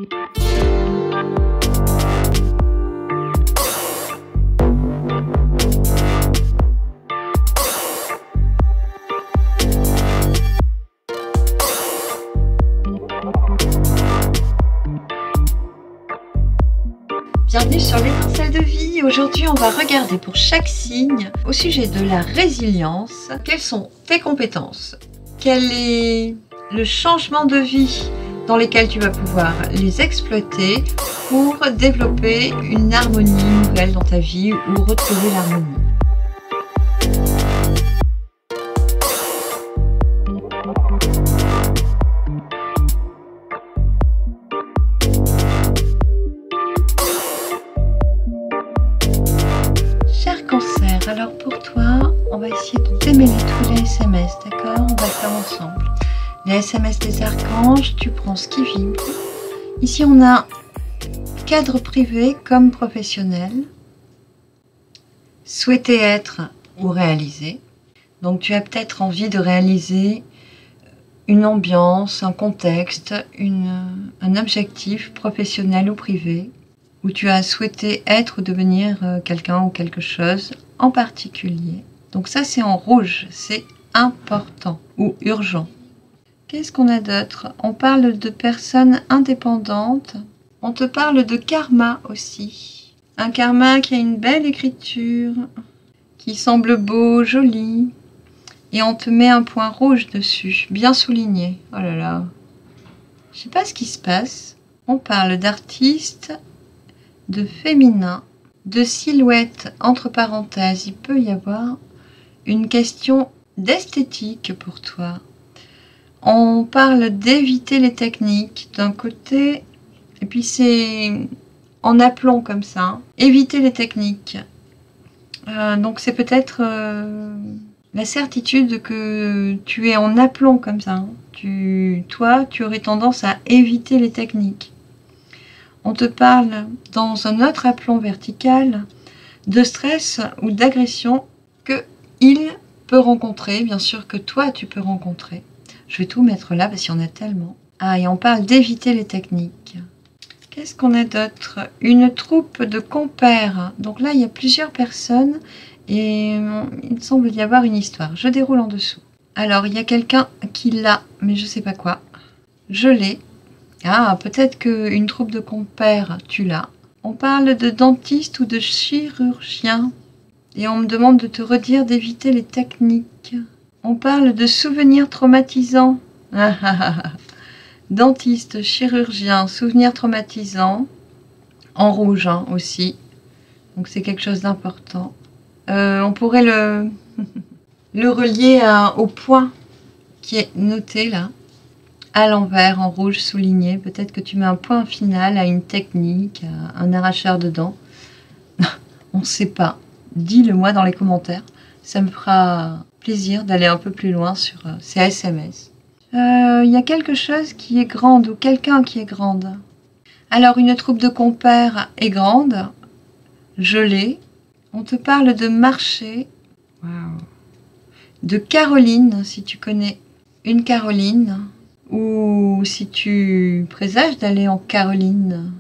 Bienvenue sur l'étincelle de vie. Aujourd'hui, on va regarder pour chaque signe au sujet de la résilience. Quelles sont tes compétences? Quel est le changement de vie dans lesquels tu vas pouvoir les exploiter pour développer une harmonie nouvelle dans ta vie ou retrouver l'harmonie? Cher Cancer, alors pour toi, on va essayer de démêler tous les SMS, d'accord? On va le faire ensemble. Les SMS des archanges, tu prends ce qui vibre. Ici, on a cadre privé comme professionnel. Souhaiter être ou réaliser. Donc, tu as peut-être envie de réaliser une ambiance, un contexte, un objectif professionnel ou privé, où tu as souhaité être ou devenir quelqu'un ou quelque chose en particulier. Donc ça, c'est en rouge, c'est important ou urgent. Qu'est-ce qu'on a d'autre? On parle de personnes indépendantes. On te parle de karma aussi. Un karma qui a une belle écriture, qui semble beau, joli. Et on te met un point rouge dessus, bien souligné. Oh là là. Je sais pas ce qui se passe. On parle d'artistes, de féminin, de silhouette, entre parenthèses. Il peut y avoir une question d'esthétique pour toi. On parle d'éviter les techniques d'un côté, et puis c'est en aplomb comme ça. Hein. Éviter les techniques. Donc c'est peut-être la certitude que tu es en aplomb comme ça. Hein. Toi, tu aurais tendance à éviter les techniques. On te parle dans un autre aplomb vertical de stress ou d'agression que il peut rencontrer, bien sûr que toi tu peux rencontrer. Je vais tout mettre là parce qu'il y en a tellement. Ah, et on parle d'éviter les techniques. Qu'est-ce qu'on a d'autre? Une troupe de compères. Donc là, il y a plusieurs personnes et il semble y avoir une histoire. Je déroule en dessous. Alors, il y a quelqu'un qui l'a, mais je ne sais pas quoi. Je l'ai. Ah, peut-être qu'une troupe de compères, tu l'as. On parle de dentiste ou de chirurgien. Et on me demande de te redire d'éviter les techniques. On parle de souvenirs traumatisants. Dentiste, chirurgien, souvenirs traumatisants. En rouge hein, aussi. Donc c'est quelque chose d'important. On pourrait le relier au point qui est noté là. À l'envers, en rouge souligné. Peut-être que tu mets un point final à une technique, à un arracheur de dents. On ne sait pas. Dis-le-moi dans les commentaires. Ça me fera plaisir d'aller un peu plus loin sur ces SMS. Il y a quelque chose qui est grande ou quelqu'un qui est grande. Alors, une troupe de compères est grande. Je l'ai. On te parle de marché. Wow. De Caroline, si tu connais une Caroline. Ou si tu présages d'aller en Caroline.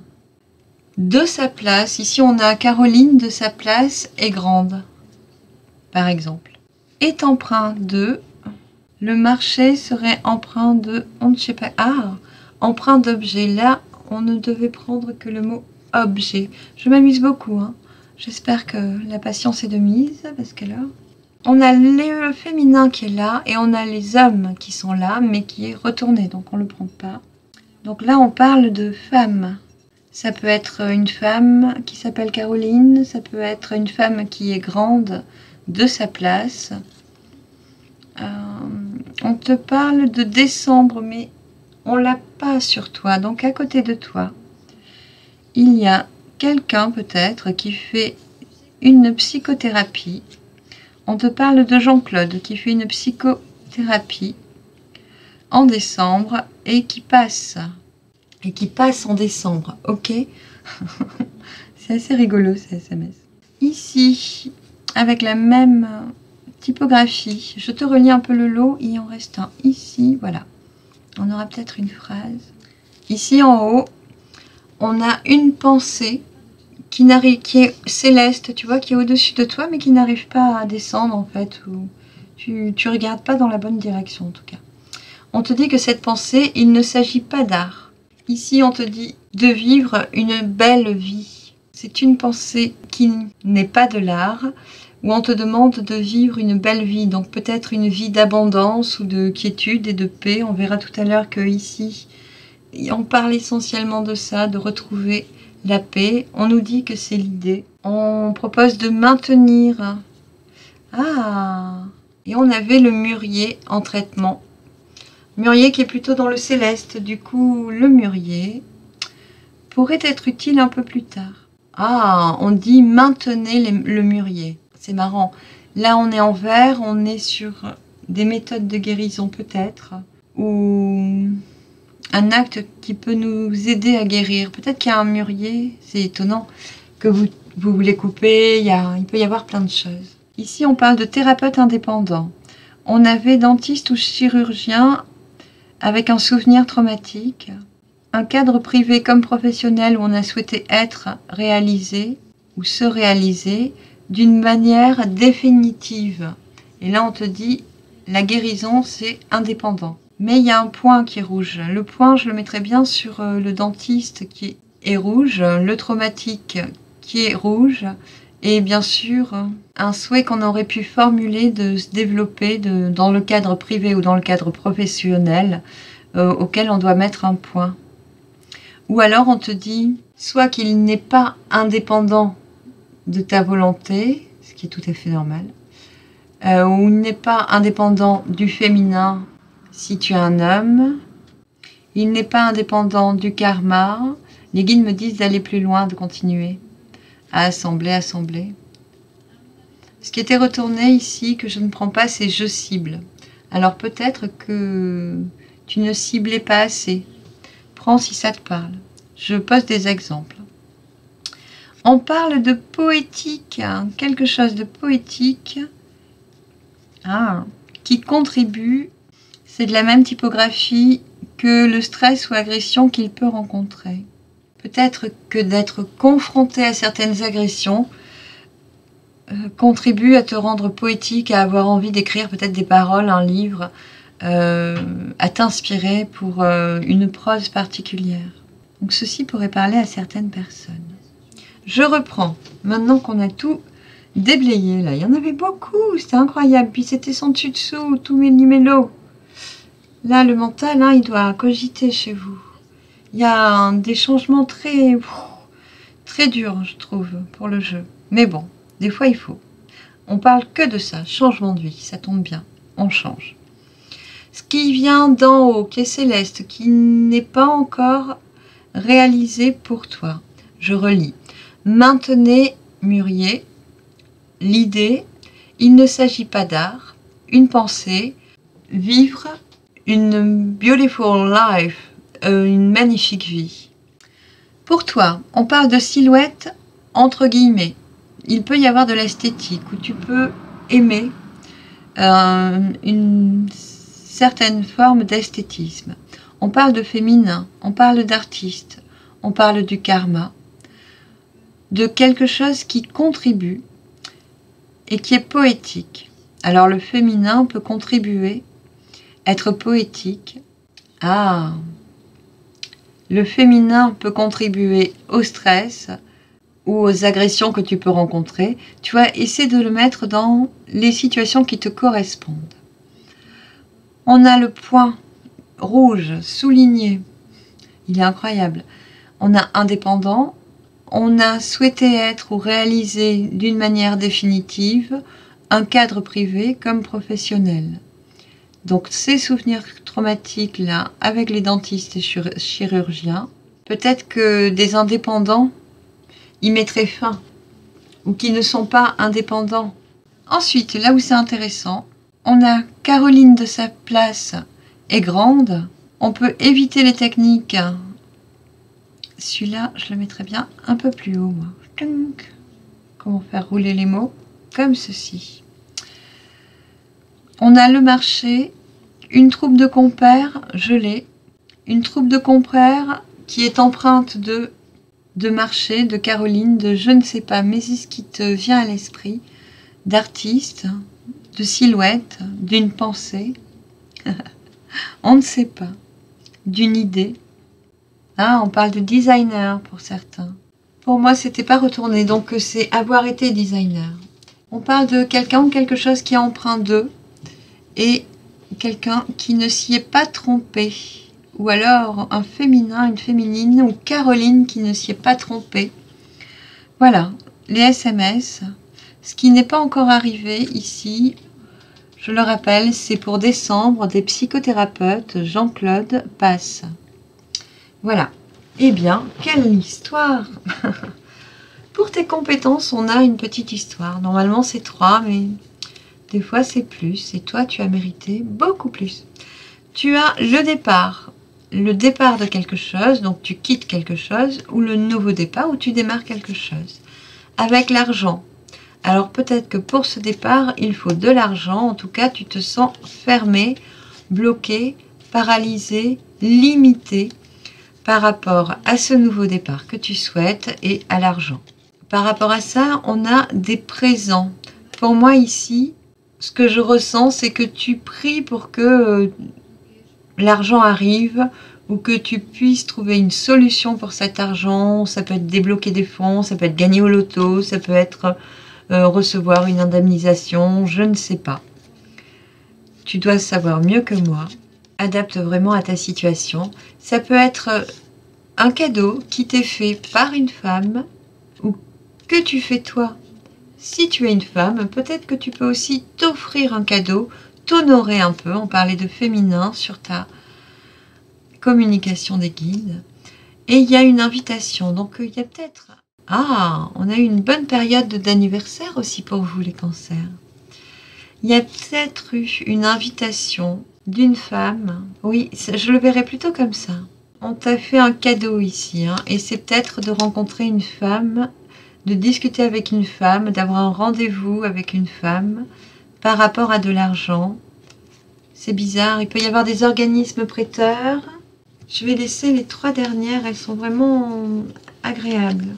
De sa place, ici on a Caroline de sa place est grande, par exemple. Est empreint de, le marché serait empreint de, on ne sait pas, ah, empreint d'objet. Là, on ne devait prendre que le mot objet. Je m'amuse beaucoup, hein. J'espère que la patience est de mise, parce que là... On a le féminin qui est là et on a les hommes qui sont là, mais qui est retourné, donc on ne le prend pas. Donc là, on parle de femme. Ça peut être une femme qui s'appelle Caroline, ça peut être une femme qui est grande de sa place. On te parle de décembre, mais on ne l'a pas sur toi. Donc à côté de toi, il y a quelqu'un peut-être qui fait une psychothérapie. On te parle de Jean-Claude qui fait une psychothérapie en décembre et qui passe en décembre, ok. C'est assez rigolo ces SMS. Ici, avec la même typographie, je te relis un peu le lot, il en reste un ici, voilà. On aura peut-être une phrase. Ici en haut, on a une pensée qui est céleste, tu vois, qui est au-dessus de toi, mais qui n'arrive pas à descendre, en fait, ou tu regardes pas dans la bonne direction, en tout cas. On te dit que cette pensée, il ne s'agit pas d'art. Ici, on te dit de vivre une belle vie. C'est une pensée qui n'est pas de l'art, où on te demande de vivre une belle vie, donc peut-être une vie d'abondance ou de quiétude et de paix. On verra tout à l'heure que ici, on parle essentiellement de ça, de retrouver la paix. On nous dit que c'est l'idée. On propose de maintenir. Ah! Et on avait le mûrier en traitement. Mûrier qui est plutôt dans le céleste. Du coup, le mûrier pourrait être utile un peu plus tard. Ah, on dit maintenez le mûrier. C'est marrant. Là, on est en vert, on est sur des méthodes de guérison peut-être, ou un acte qui peut nous aider à guérir. Peut-être qu'il y a un mûrier, c'est étonnant, que vous voulez couper, il peut y avoir plein de choses. Ici, on parle de thérapeute indépendant. On avait dentiste ou chirurgien avec un souvenir traumatique, un cadre privé comme professionnel où on a souhaité être réalisé ou se réaliser d'une manière définitive. Et là, on te dit, la guérison, c'est indépendant. Mais il y a un point qui est rouge. Le point, je le mettrais bien sur le dentiste qui est rouge, le traumatique qui est rouge, et bien sûr, un souhait qu'on aurait pu formuler de se développer dans le cadre privé ou dans le cadre professionnel auquel on doit mettre un point. Ou alors on te dit, soit qu'il n'est pas indépendant de ta volonté, ce qui est tout à fait normal, ou il n'est pas indépendant du féminin si tu es un homme, il n'est pas indépendant du karma. Les guides me disent d'aller plus loin, de continuer à assembler. Ce qui était retourné ici, que je ne prends pas, c'est je cible. Alors peut-être que tu ne ciblais pas assez. Prends si ça te parle. Je pose des exemples. On parle de poétique, hein, quelque chose de poétique qui contribue. C'est de la même typographie que le stress ou agression qu'il peut rencontrer. Peut-être que d'être confronté à certaines agressions contribue à te rendre poétique, à avoir envie d'écrire peut-être des paroles, un livre, à t'inspirer pour une prose particulière. Donc ceci pourrait parler à certaines personnes. Je reprends, maintenant qu'on a tout déblayé, là, il y en avait beaucoup, c'était incroyable, puis c'était sans dessus-dessous, tout méli-mélo. Là, le mental, hein, il doit cogiter chez vous. Il y a des changements très durs, je trouve, pour le jeu. Mais bon, des fois, il faut. On parle que de ça, changement de vie, ça tombe bien, on change. Ce qui vient d'en haut, qui est céleste, qui n'est pas encore réalisé pour toi. Je relis. Maintenez, mûrier, l'idée, il ne s'agit pas d'art, une pensée, vivre une beautiful life, une magnifique vie. Pour toi, on parle de silhouette entre guillemets. Il peut y avoir de l'esthétique où tu peux aimer une certaine forme d'esthétisme. On parle de féminin, on parle d'artiste, on parle du karma, de quelque chose qui contribue et qui est poétique. Alors le féminin peut contribuer, être poétique. Ah, le féminin peut contribuer au stress ou aux agressions que tu peux rencontrer. Tu vois, essaie de le mettre dans les situations qui te correspondent. On a le point rouge souligné. Il est incroyable. On a indépendant. On a souhaité être ou réaliser d'une manière définitive un cadre privé comme professionnel. Donc ces souvenirs traumatiques-là, avec les dentistes et chirurgiens, peut-être que des indépendants y mettraient fin, ou qui ne sont pas indépendants. Ensuite, là où c'est intéressant, on a Caroline de sa place est grande. On peut éviter les techniques. Celui-là, je le mettrais bien un peu plus haut, moi. Comment faire rouler les mots? Comme ceci. On a le marché, une troupe de compères, je l'ai. Une troupe de compères qui est empreinte de de marché, de Caroline, de je ne sais pas, mais c'est ce qui te vient à l'esprit, d'artiste, de silhouette, d'une pensée, on ne sait pas, d'une idée. Ah, on parle de designer pour certains. Pour moi, c'était pas retourné, donc c'est avoir été designer. On parle de quelqu'un ou quelque chose qui a empreint d'eux et quelqu'un qui ne s'y est pas trompé. Ou alors un féminin, une féminine ou Caroline qui ne s'y est pas trompée. Voilà, les SMS. Ce qui n'est pas encore arrivé ici, je le rappelle, c'est pour décembre des psychothérapeutes Jean-Claude Passe. Voilà. Eh bien, quelle histoire! Pour tes compétences, on a une petite histoire. Normalement, c'est 3, mais des fois, c'est plus. Et toi, tu as mérité beaucoup plus. Tu as le départ de quelque chose, donc tu quittes quelque chose, ou le nouveau départ, où tu démarres quelque chose. Avec l'argent. Alors, peut-être que pour ce départ, il faut de l'argent. En tout cas, tu te sens fermé, bloqué, paralysé, limité par rapport à ce nouveau départ que tu souhaites et à l'argent. Par rapport à ça, on a des présents. Pour moi ici, ce que je ressens, c'est que tu pries pour que l'argent arrive ou que tu puisses trouver une solution pour cet argent. Ça peut être débloquer des fonds, ça peut être gagner au loto, ça peut être recevoir une indemnisation, je ne sais pas. Tu dois savoir mieux que moi. Adapte vraiment à ta situation. Ça peut être un cadeau qui t'est fait par une femme ou que tu fais toi. Si tu es une femme, peut-être que tu peux aussi t'offrir un cadeau, t'honorer un peu. On parlait de féminin sur ta communication des guides. Et il y a une invitation. Donc il y a peut-être... Ah, on a eu une bonne période d'anniversaire aussi pour vous les cancers. Il y a peut-être eu une invitation d'une femme. Oui, je le verrais plutôt comme ça. On t'a fait un cadeau ici, hein, et c'est peut-être de rencontrer une femme, de discuter avec une femme, d'avoir un rendez-vous avec une femme par rapport à de l'argent. C'est bizarre, il peut y avoir des organismes prêteurs. Je vais laisser les 3 dernières, elles sont vraiment agréables.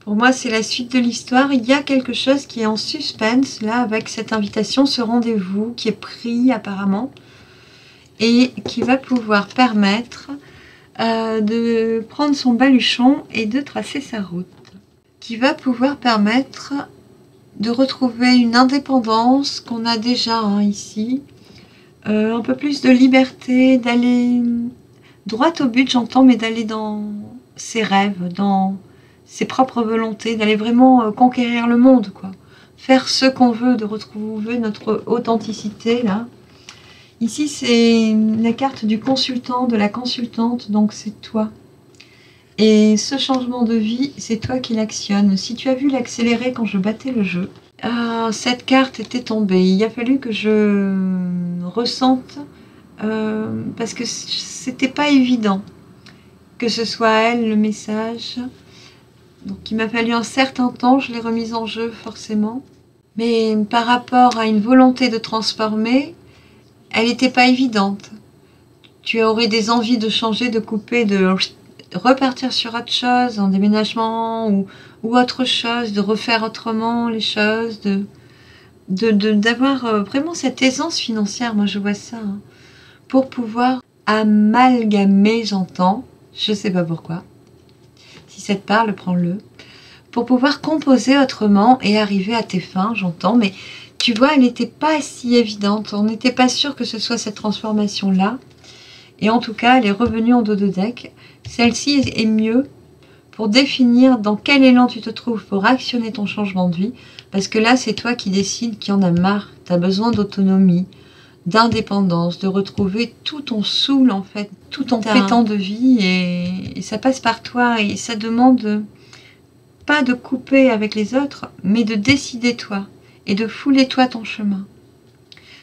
Pour moi, c'est la suite de l'histoire. Il y a quelque chose qui est en suspense, là, avec cette invitation, ce rendez-vous qui est pris apparemment, et qui va pouvoir permettre de prendre son baluchon et de tracer sa route. Qui va pouvoir permettre de retrouver une indépendance qu'on a déjà ici, un peu plus de liberté, d'aller droit au but, j'entends, mais d'aller dans ses rêves, dans ses propres volontés, d'aller vraiment conquérir le monde, quoi. Faire ce qu'on veut, de retrouver notre authenticité, là. Ici, c'est la carte du consultant, de la consultante, donc c'est toi. Et ce changement de vie, c'est toi qui l'actionne. Si tu as vu l'accélérer quand je battais le jeu, cette carte était tombée. Il a fallu que je ressente, parce que c'était pas évident que ce soit elle le message. Donc il m'a fallu un certain temps, je l'ai remise en jeu forcément. Mais par rapport à une volonté de transformer, elle n'était pas évidente. Tu aurais des envies de changer, de couper, de repartir sur autre chose, en déménagement ou autre chose, de refaire autrement les choses, d'avoir vraiment cette aisance financière, moi je vois ça, hein, pour pouvoir amalgamer, j'entends, je sais pas pourquoi, si ça te parle, prends-le, pour pouvoir composer autrement et arriver à tes fins, j'entends, mais tu vois, elle n'était pas si évidente, on n'était pas sûr que ce soit cette transformation-là, et en tout cas, elle est revenue en dos de deck. Celle-ci est mieux pour définir dans quel élan tu te trouves pour actionner ton changement de vie, parce que là, c'est toi qui décides, qui en a marre, tu as besoin d'autonomie, d'indépendance, de retrouver tout ton soul, en fait, tout ton pétant de vie, et ça passe par toi, et ça demande pas de couper avec les autres, mais de décider toi, et de fouler toi ton chemin.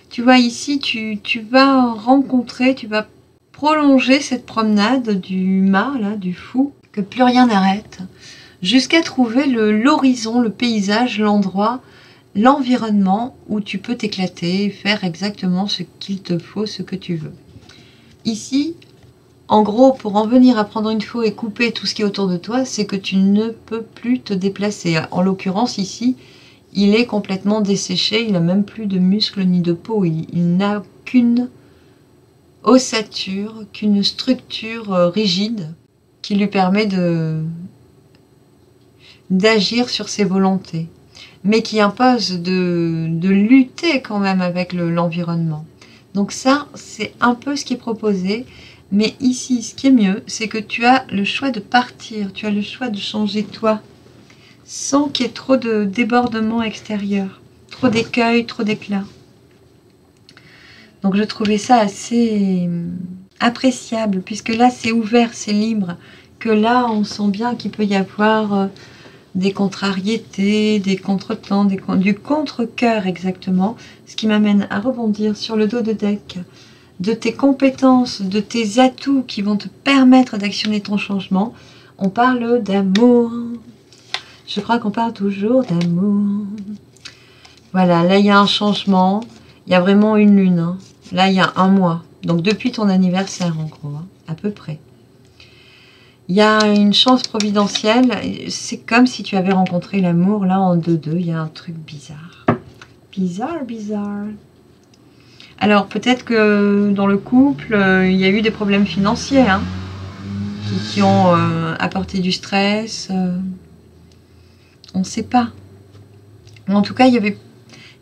Tu vois, ici, tu vas rencontrer, tu vas prolonger cette promenade du mât, là, du fou, que plus rien n'arrête, jusqu'à trouver l'horizon, le paysage, l'endroit, l'environnement où tu peux t'éclater et faire exactement ce qu'il te faut, ce que tu veux. Ici, En gros, pour en venir à prendre une faux et couper tout ce qui est autour de toi, c'est que tu ne peux plus te déplacer. En l'occurrence, ici, il est complètement desséché, il n'a même plus de muscles ni de peau. Il n'a qu'une ossature, qu'une structure rigide qui lui permet d'agir sur ses volontés, mais qui impose de lutter quand même avec l'environnement. Donc ça, c'est un peu ce qui est proposé. Mais ici, ce qui est mieux, c'est que tu as le choix de partir, tu as le choix de changer toi, sans qu'il y ait trop de débordements extérieurs, trop d'écueils, trop d'éclats. Donc je trouvais ça assez appréciable, puisque là c'est ouvert, c'est libre, que là on sent bien qu'il peut y avoir des contrariétés, des contretemps, du contre-cœur exactement, ce qui m'amène à rebondir sur le dos de deck, de tes compétences, de tes atouts qui vont te permettre d'actionner ton changement. On parle d'amour. Je crois qu'on parle toujours d'amour. Voilà, là il y a un changement, il y a vraiment une lune. Hein. Là il y a un mois, donc depuis ton anniversaire en gros, hein, à peu près. Il y a une chance providentielle, c'est comme si tu avais rencontré l'amour là en 2-2, il y a un truc bizarre. Bizarre, bizarre. Alors peut-être que dans le couple, il y a eu des problèmes financiers hein, qui ont apporté du stress. On ne sait pas. En tout cas, il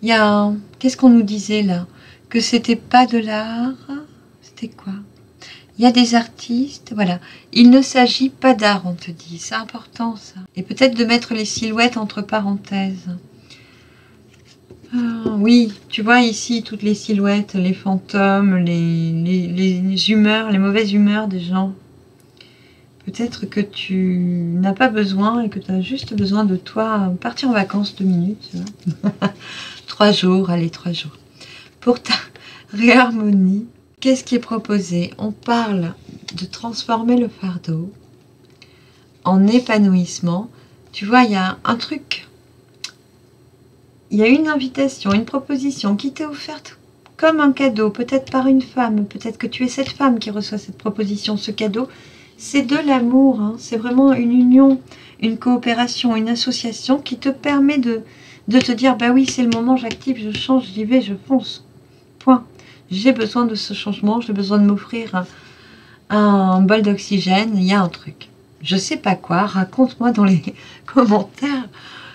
y a qu'est-ce qu'on nous disait là? Que c'était pas de l'art. C'était quoi? Il y a des artistes, voilà. Il ne s'agit pas d'art, on te dit. C'est important ça. Et peut-être de mettre les silhouettes entre parenthèses. Oui, tu vois ici toutes les silhouettes, les fantômes, les humeurs, les mauvaises humeurs des gens. Peut-être que tu n'as pas besoin et que tu as juste besoin de toi partir en vacances 2 minutes. 3 jours, allez 3 jours. Pour ta réharmonie, qu'est-ce qui est proposé? On parle de transformer le fardeau en épanouissement. Tu vois, il y a un truc. Il y a une invitation, une proposition qui t'est offerte comme un cadeau, peut-être par une femme, peut-être que tu es cette femme qui reçoit cette proposition, ce cadeau. C'est de l'amour, hein. C'est vraiment une union, une coopération, une association qui te permet de te dire, bah oui, c'est le moment, j'active, je change, j'y vais, je fonce. Point. J'ai besoin de ce changement, j'ai besoin de m'offrir un bol d'oxygène, il y a un truc. Je sais pas quoi, raconte-moi dans les commentaires.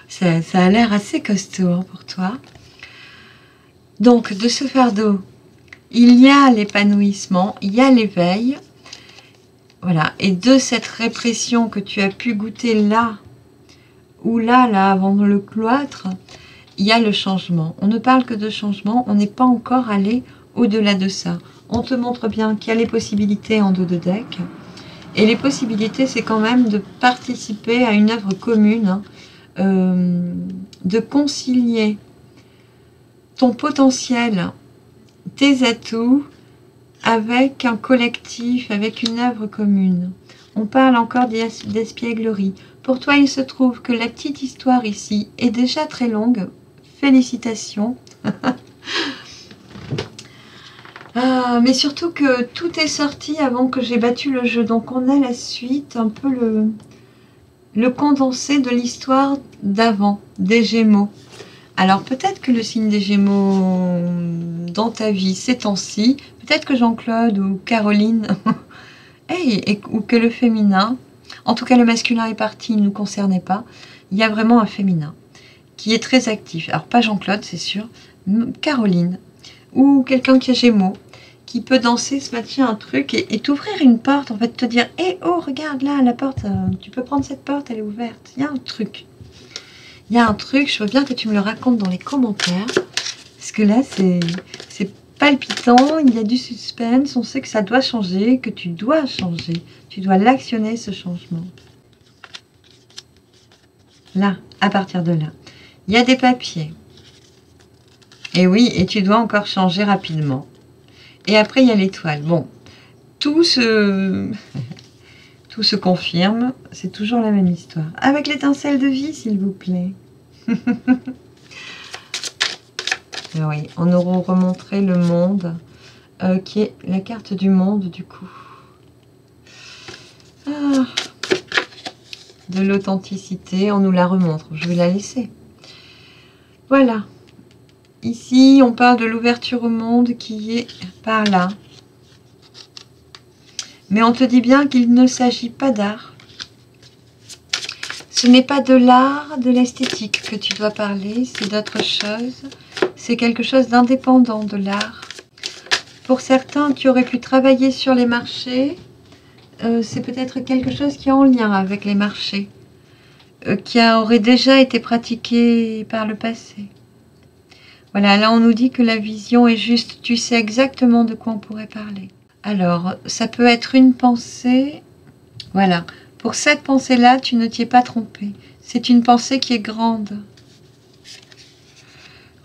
Ça a l'air assez costaud hein, pour toi. Donc, de ce fardeau, il y a l'épanouissement, il y a l'éveil. Voilà. Et de cette répression que tu as pu goûter là, ou là, avant le cloître, il y a le changement. On ne parle que de changement, on n'est pas encore allé au-delà de ça. On te montre bien qu'il y a les possibilités en dos de deck. Et les possibilités, c'est quand même de participer à une œuvre commune, hein, de concilier ton potentiel, tes atouts, avec un collectif, avec une œuvre commune. On parle encore d'espièglerie. Pour toi, il se trouve que la petite histoire ici est déjà très longue. Félicitations. Mais surtout que tout est sorti avant que j'ai battu le jeu. Donc on a la suite, un peu le condensé de l'histoire d'avant, des Gémeaux. Alors peut-être que le signe des Gémeaux dans ta vie ces temps-ci, peut-être que Jean-Claude ou Caroline, ou que le féminin, en tout cas le masculin est parti, il ne nous concernait pas, il y a vraiment un féminin qui est très actif. Alors pas Jean-Claude c'est sûr, Caroline, ou quelqu'un qui est Gémeaux, qui peut danser, se mettre un truc et t'ouvrir une porte, en fait te dire, oh regarde là, la porte, tu peux prendre cette porte, elle est ouverte, il y a un truc. Il y a un truc, je veux bien que tu me le racontes dans les commentaires, parce que là, c'est palpitant, il y a du suspense, on sait que ça doit changer, que tu dois changer, tu dois l'actionner, ce changement. Là, à partir de là, il y a des papiers. Et oui, et tu dois encore changer rapidement. Et après, il y a l'étoile. Bon, tout se confirme, c'est toujours la même histoire. Avec l'étincelle de vie, s'il vous plaît. Oui, on nous remontré le monde, qui est la carte du monde, du coup. de l'authenticité. On nous la remontre. Je vais la laisser. Voilà. Ici, on parle de l'ouverture au monde qui est par là. Mais on te dit bien qu'il ne s'agit pas d'art. Ce n'est pas de l'art, de l'esthétique que tu dois parler, c'est d'autre chose. C'est quelque chose d'indépendant de l'art. Pour certains qui auraient pu travailler sur les marchés, c'est peut-être quelque chose qui est en lien avec les marchés, qui aurait déjà été pratiqué par le passé. Voilà, là on nous dit que la vision est juste, tu sais exactement de quoi on pourrait parler. Alors, ça peut être une pensée, voilà. Pour cette pensée-là, tu ne t'y es pas trompé. C'est une pensée qui est grande.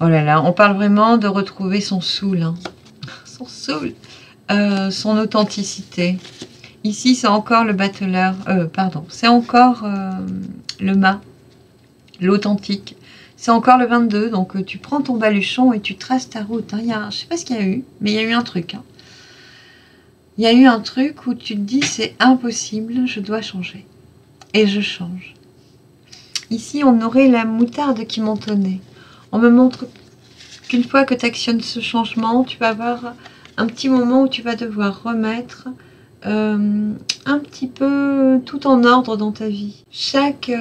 Oh là là, on parle vraiment de retrouver son soul, hein. Son soul, son authenticité. Ici, c'est encore le battleur, pardon, c'est encore le mât, l'authentique. C'est encore le 22, donc tu prends ton baluchon et tu traces ta route. Hein. Je ne sais pas ce qu'il y a eu, mais il y a eu un truc. Hein. Il y a eu un truc où tu te dis c'est impossible, je dois changer. Et je change. Ici, on aurait la moutarde qui montonnait. On me montre qu'une fois que tu actionnes ce changement, tu vas avoir un petit moment où tu vas devoir remettre un petit peu tout en ordre dans ta vie. Chaque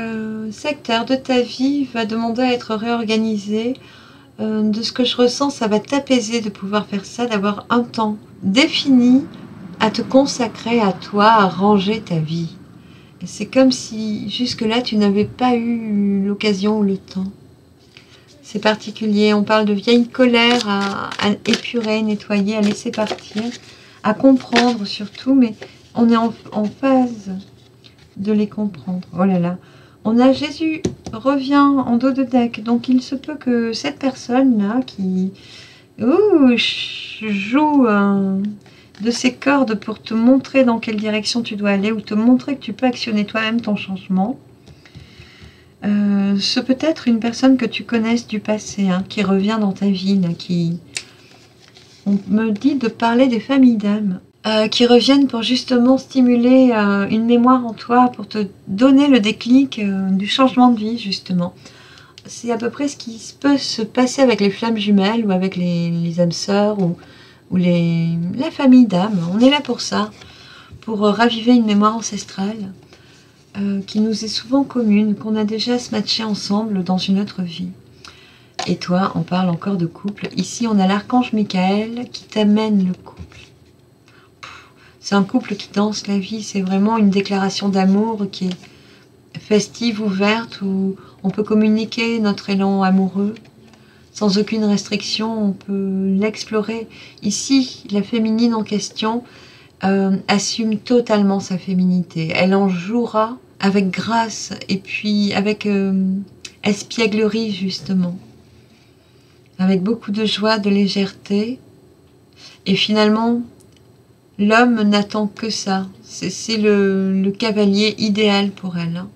secteur de ta vie va demander à être réorganisé. De ce que je ressens, ça va t'apaiser de pouvoir faire ça, d'avoir un temps défini à te consacrer à toi, à ranger ta vie. C'est comme si jusque-là, tu n'avais pas eu l'occasion ou le temps. C'est particulier, on parle de vieilles colères à épurer, nettoyer, à laisser partir, à comprendre surtout, mais on est en phase de les comprendre. Oh là là, on a Jésus revient en dos de deck, donc il se peut que cette personne-là qui joue de ses cordes pour te montrer dans quelle direction tu dois aller ou te montrer que tu peux actionner toi-même ton changement, ce peut être une personne que tu connaisses du passé, hein, qui revient dans ta vie, là, on me dit de parler des familles d'âmes, qui reviennent pour justement stimuler une mémoire en toi, pour te donner le déclic du changement de vie, justement. C'est à peu près ce qui peut se passer avec les flammes jumelles ou avec les âmes sœurs ou la famille d'âmes. On est là pour ça, pour raviver une mémoire ancestrale qui nous est souvent commune, qu'on a déjà matché ensemble dans une autre vie. Et toi, on parle encore de couple. Ici, on a l'archange Michael qui t'amène le couple. C'est un couple qui danse la vie. C'est vraiment une déclaration d'amour qui est festive, ouverte, où on peut communiquer notre élan amoureux. Sans aucune restriction, on peut l'explorer. Ici, la féminine en question assume totalement sa féminité. Elle en jouera avec grâce et puis avec espièglerie, justement. Avec beaucoup de joie, de légèreté. Et finalement, l'homme n'attend que ça. C'est le cavalier idéal pour elle. Hein.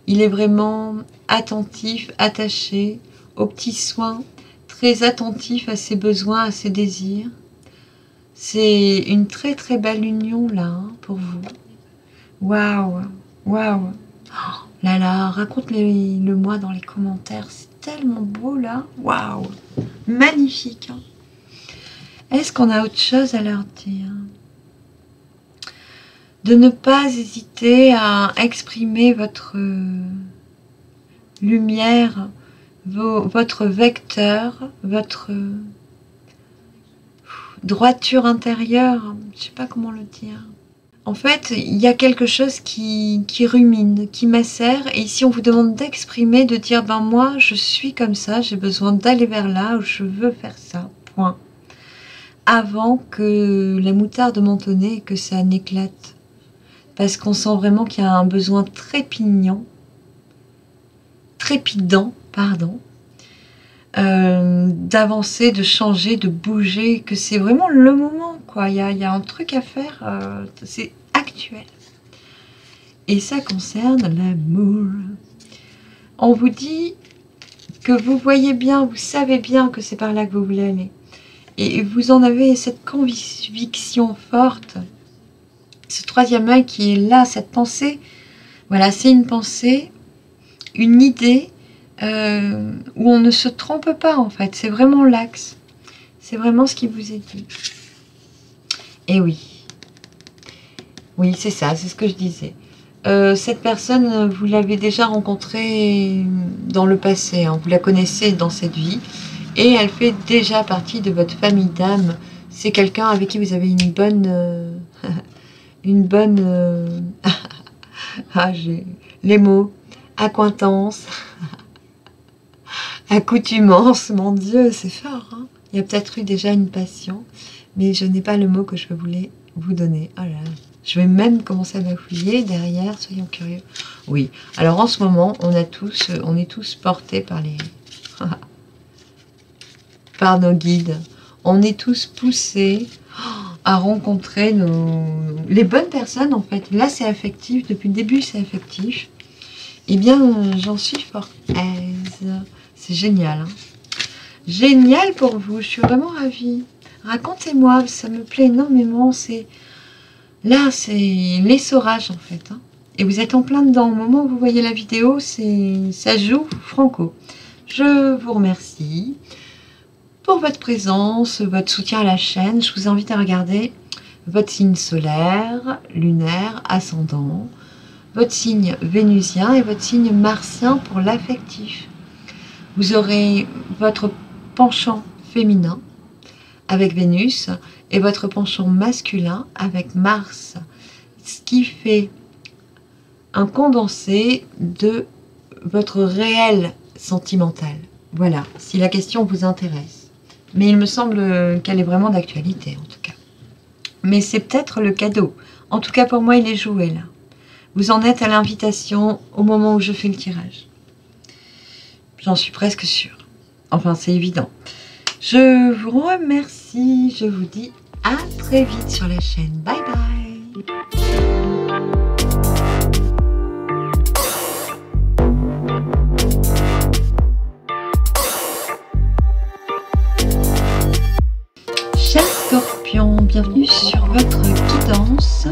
Il est vraiment attentif, attaché aux petits soins, très attentif à ses besoins, à ses désirs. C'est une très très belle union là, hein, pour vous. Waouh, waouh. Oh, là là, raconte-le moi dans les commentaires. C'est tellement beau là. Waouh, magnifique. Hein. Est-ce qu'on a autre chose à leur dire? De ne pas hésiter à exprimer votre lumière, votre vecteur, votre droiture intérieure, je ne sais pas comment le dire. En fait, il y a quelque chose qui rumine, qui macère, et ici on vous demande d'exprimer, de dire, ben moi je suis comme ça, j'ai besoin d'aller vers là, ou je veux faire ça, point. Avant que la moutarde montonne et que ça n'éclate. Parce qu'on sent vraiment qu'il y a un besoin trépidant, pardon, d'avancer, de changer, de bouger, que c'est vraiment le moment, quoi. Il y a un truc à faire, c'est actuel. Et ça concerne l'amour. On vous dit que vous voyez bien, vous savez bien que c'est par là que vous voulez aller. Et vous en avez cette conviction forte. Ce troisième œil qui est là, cette pensée Voilà, c'est une pensée, une idée où on ne se trompe pas en fait. C'est vraiment l'axe. C'est vraiment ce qui vous est dit. Et oui. Oui, c'est ça, c'est ce que je disais. Cette personne, vous l'avez déjà rencontrée dans le passé, hein, vous la connaissez dans cette vie, et elle fait déjà partie de votre famille d'âme. C'est quelqu'un avec qui vous avez une bonne... ah, j'ai les mots, accointance, accoutumance, mon Dieu, c'est fort, hein. Il y a peut-être eu déjà une passion, mais je n'ai pas le mot que je voulais vous donner. Oh là là. Je vais même commencer à bafouiller derrière, soyons curieux. Oui, alors en ce moment, on est tous portés par par nos guides. On est tous poussés à rencontrer les bonnes personnes, en fait. Là, c'est affectif. Depuis le début, c'est affectif. Eh bien, j'en suis fort aise. C'est génial, hein. Génial pour vous. Je suis vraiment ravie. Racontez-moi, ça me plaît énormément. Là, c'est l'essorage, en fait, hein. Et vous êtes en plein dedans. Au moment où vous voyez la vidéo, ça joue franco. Je vous remercie pour votre présence, votre soutien à la chaîne. Je vous invite à regarder votre signe solaire, lunaire, ascendant, votre signe vénusien et votre signe martien pour l'affectif. Vous aurez votre penchant féminin avec Vénus et votre penchant masculin avec Mars, ce qui fait un condensé de votre réel sentimental. Voilà, si la question vous intéresse. Mais il me semble qu'elle est vraiment d'actualité, en tout cas. Mais c'est peut-être le cadeau. En tout cas, pour moi, il est joué, là. Vous en êtes à l'invitation au moment où je fais le tirage. J'en suis presque sûre. Enfin, c'est évident. Je vous remercie. Je vous dis à très vite sur la chaîne. Bye bye. Chers scorpions, bienvenue sur votre guidance.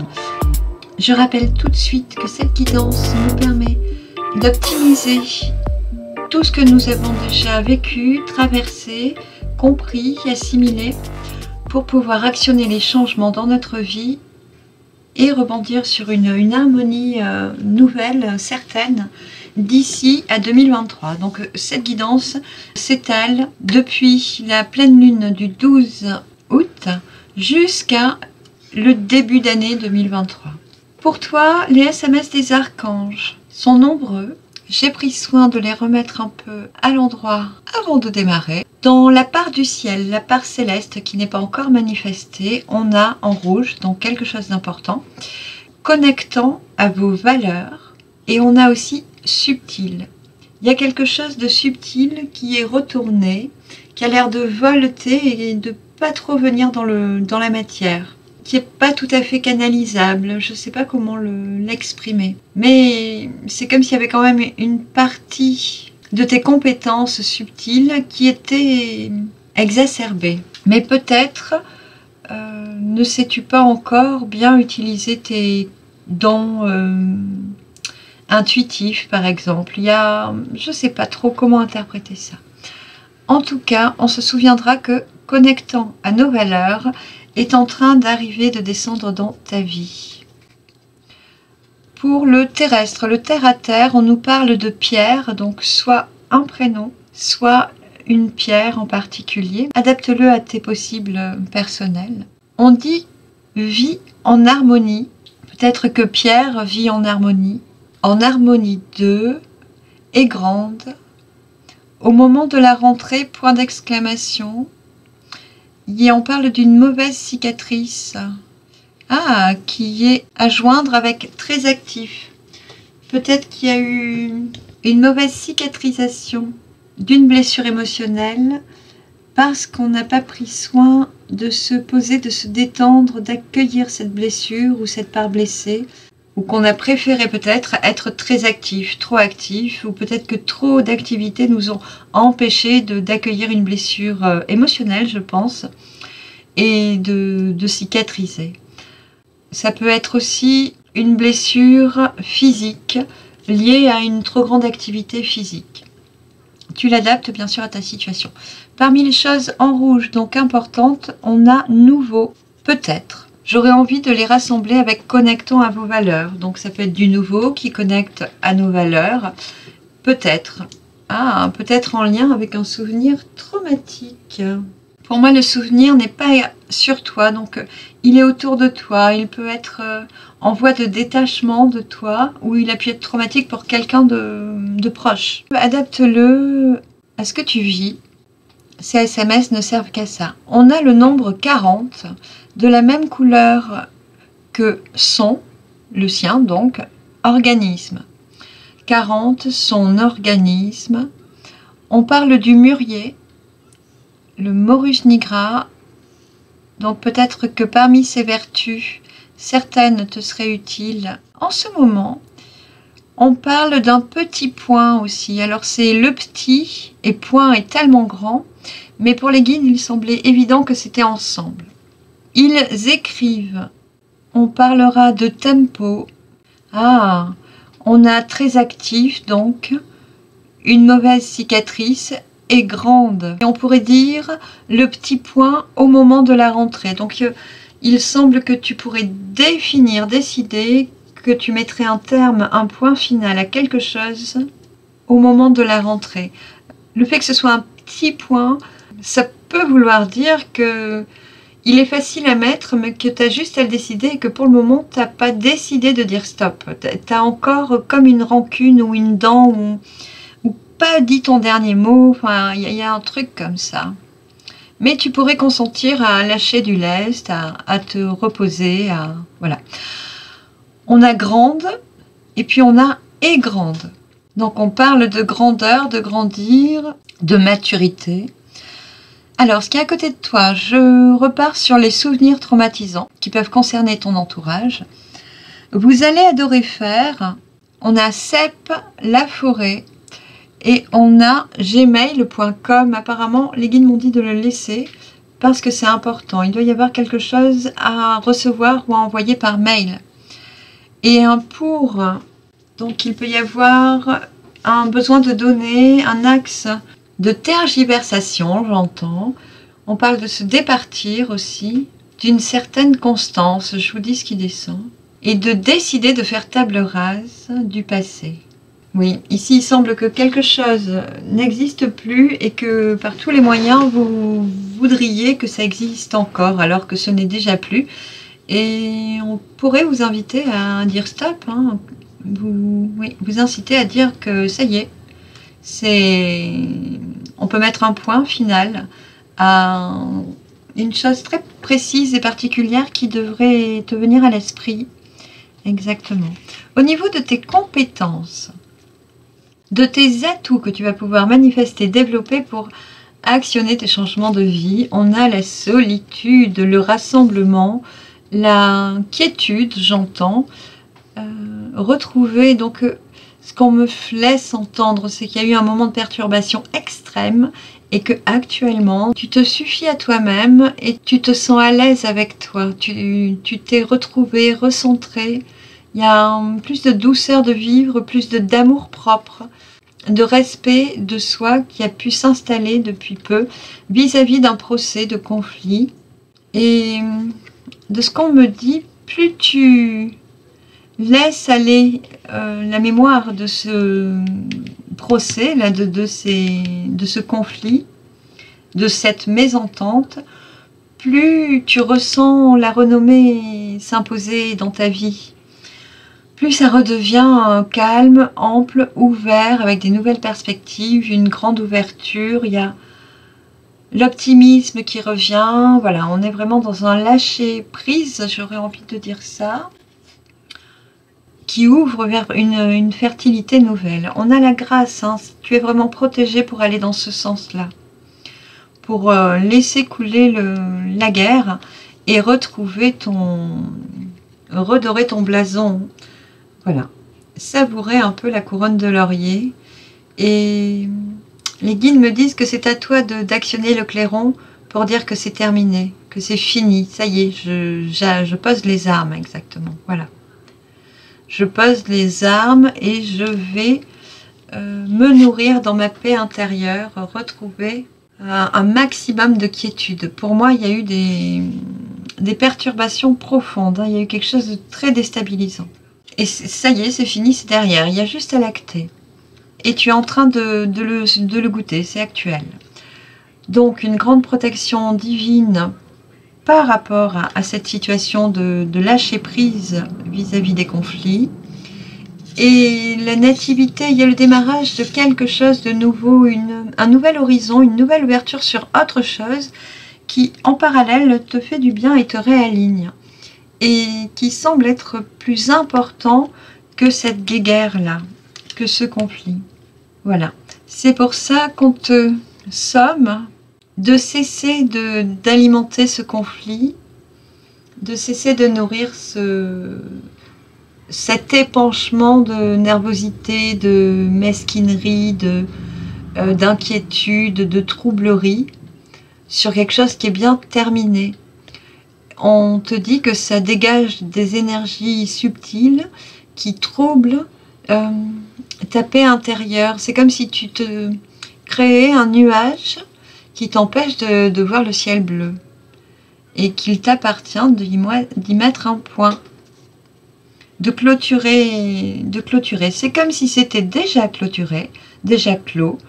Je rappelle tout de suite que cette guidance nous permet d'optimiser tout ce que nous avons déjà vécu, traversé, compris, assimilé, pour pouvoir actionner les changements dans notre vie et rebondir sur une harmonie nouvelle, certaine, d'ici à 2023. Donc cette guidance s'étale depuis la pleine lune du 12 août jusqu'à le début d'année 2023. Pour toi, les SMS des archanges sont nombreux. J'ai pris soin de les remettre un peu à l'endroit avant de démarrer. Dans la part du ciel, la part céleste qui n'est pas encore manifestée, on a en rouge, donc quelque chose d'important, connectant à vos valeurs. Et on a aussi subtil. Il y a quelque chose de subtil qui est retourné, qui a l'air de voleter et de pas trop venir dans la matière, qui n'est pas tout à fait canalisable, je ne sais pas comment l'exprimer. Mais c'est comme s'il y avait quand même une partie de tes compétences subtiles qui était exacerbée. Mais peut-être ne sais-tu pas encore bien utiliser tes dons intuitifs, par exemple. Je ne sais pas trop comment interpréter ça. En tout cas, on se souviendra que connectant à nos valeurs, est en train d'arriver, de descendre dans ta vie. Pour le terrestre, le terre-à-terre, on nous parle de pierre, donc soit un prénom, soit une pierre en particulier. Adapte-le à tes possibles personnels. On dit vie en harmonie. Peut-être que Pierre vit en harmonie. En harmonie 2 et grande. Au moment de la rentrée, point d'exclamation. On parle d'une mauvaise cicatrice, qui est à joindre avec très actif. Peut-être qu'il y a eu une mauvaise cicatrisation d'une blessure émotionnelle parce qu'on n'a pas pris soin de se poser, de se détendre, d'accueillir cette blessure ou cette part blessée, ou qu'on a préféré peut-être être très actif, trop actif, ou peut-être que trop d'activités nous ont empêché d'accueillir une blessure émotionnelle, je pense, et de cicatriser. Ça peut être aussi une blessure physique liée à une trop grande activité physique. Tu l'adaptes bien sûr à ta situation. Parmi les choses en rouge, donc importantes, on a nouveau, peut-être. J'aurais envie de les rassembler avec connectons à vos valeurs. Donc ça peut être du nouveau qui connecte à nos valeurs. Peut-être. Ah, peut-être en lien avec un souvenir traumatique. Pour moi, le souvenir n'est pas sur toi, donc il est autour de toi. Il peut être en voie de détachement de toi, ou il a pu être traumatique pour quelqu'un de proche. Adapte-le à ce que tu vis. Ces SMS ne servent qu'à ça. On a le nombre 40, de la même couleur que son, le sien donc, organisme. 40, son organisme. On parle du mûrier, le Morus nigra. Donc peut-être que parmi ces vertus, certaines te seraient utiles. En ce moment, on parle d'un petit point aussi. Alors c'est le petit, et point est tellement grand, mais pour les guides, il semblait évident que c'était ensemble. Ils écrivent. On parlera de tempo. Ah, on a très actif, donc, une mauvaise cicatrice est grande. Et on pourrait dire le petit point au moment de la rentrée. Donc, il semble que tu pourrais définir, décider que tu mettrais un terme, un point final à quelque chose au moment de la rentrée. Le fait que ce soit un petit point, ça peut vouloir dire que il est facile à mettre, mais que tu as juste à le décider et que pour le moment, tu n'as pas décidé de dire stop. Tu as encore comme une rancune ou une dent ou pas dit ton dernier mot. Enfin, il y a un truc comme ça. Mais tu pourrais consentir à lâcher du lest, à te reposer. Voilà. On a grande et puis on a et grande. Donc on parle de grandeur, de grandir, de maturité. Alors, ce qui est à côté de toi, je repars sur les souvenirs traumatisants qui peuvent concerner ton entourage. Vous allez adorer faire, on a Cep, la forêt, et on a gmail.com. Apparemment, les guides m'ont dit de le laisser parce que c'est important. Il doit y avoir quelque chose à recevoir ou à envoyer par mail. Et un pour, donc il peut y avoir un besoin de donner, un axe de tergiversation, j'entends. On parle de se départir aussi, d'une certaine constance, je vous dis ce qui descend, et de décider de faire table rase du passé. Oui, ici il semble que quelque chose n'existe plus et que par tous les moyens vous voudriez que ça existe encore alors que ce n'est déjà plus. Et on pourrait vous inviter à dire stop, hein. Vous inciter à dire que ça y est, on peut mettre un point final à une chose très précise et particulière qui devrait te venir à l'esprit. Exactement. Au niveau de tes compétences, de tes atouts que tu vas pouvoir manifester, développer pour actionner tes changements de vie, on a la solitude, le rassemblement, la quiétude, j'entends, retrouver donc ce qu'on me laisse entendre, c'est qu'il y a eu un moment de perturbation extrême et que actuellement tu te suffis à toi-même et tu te sens à l'aise avec toi. Tu t'es retrouvé, recentré. Il y a plus de douceur de vivre, plus d'amour propre, de respect de soi qui a pu s'installer depuis peu vis-à-vis d'un procès de conflit. Et de ce qu'on me dit, plus tu laisses aller la mémoire de ce procès, là, de ce conflit, de cette mésentente, plus tu ressens la renommée s'imposer dans ta vie. Plus ça redevient calme, ample, ouvert, avec des nouvelles perspectives, une grande ouverture. Il y a l'optimisme qui revient. Voilà, on est vraiment dans un lâcher-prise, j'aurais envie de dire ça, qui ouvre vers une fertilité nouvelle. On a la grâce, hein, tu es vraiment protégé pour aller dans ce sens-là, pour laisser couler la guerre et redorer ton blason. Voilà, savourer un peu la couronne de laurier. Et les guides me disent que c'est à toi d'actionner le clairon pour dire que c'est terminé, que c'est fini, ça y est, je pose les armes exactement, voilà. je pose les armes et je vais me nourrir dans ma paix intérieure, retrouver un maximum de quiétude. Pour moi, il y a eu des perturbations profondes, hein. Il y a eu quelque chose de très déstabilisant. Et ça y est, c'est fini, c'est derrière. Il y a juste à l'acter. Et tu es en train de le goûter, c'est actuel. Donc, une grande protection divine par rapport à cette situation de lâcher prise vis-à-vis des conflits. Et la nativité, il y a le démarrage de quelque chose de nouveau, un nouvel horizon, une nouvelle ouverture sur autre chose qui, en parallèle, te fait du bien et te réaligne. Et qui semble être plus important que cette guéguerre-là, que ce conflit. Voilà. C'est pour ça qu'on te somme de cesser d'alimenter ce conflit, de cesser de nourrir cet épanchement de nervosité, de mesquinerie, d'inquiétude, de troublerie sur quelque chose qui est bien terminé. On te dit que ça dégage des énergies subtiles qui troublent ta paix intérieure. C'est comme si tu te créais un nuage qui t'empêche de voir le ciel bleu et qu'il t'appartient d'y mettre un point. De clôturer. C'est comme si c'était déjà clôturé, déjà clos,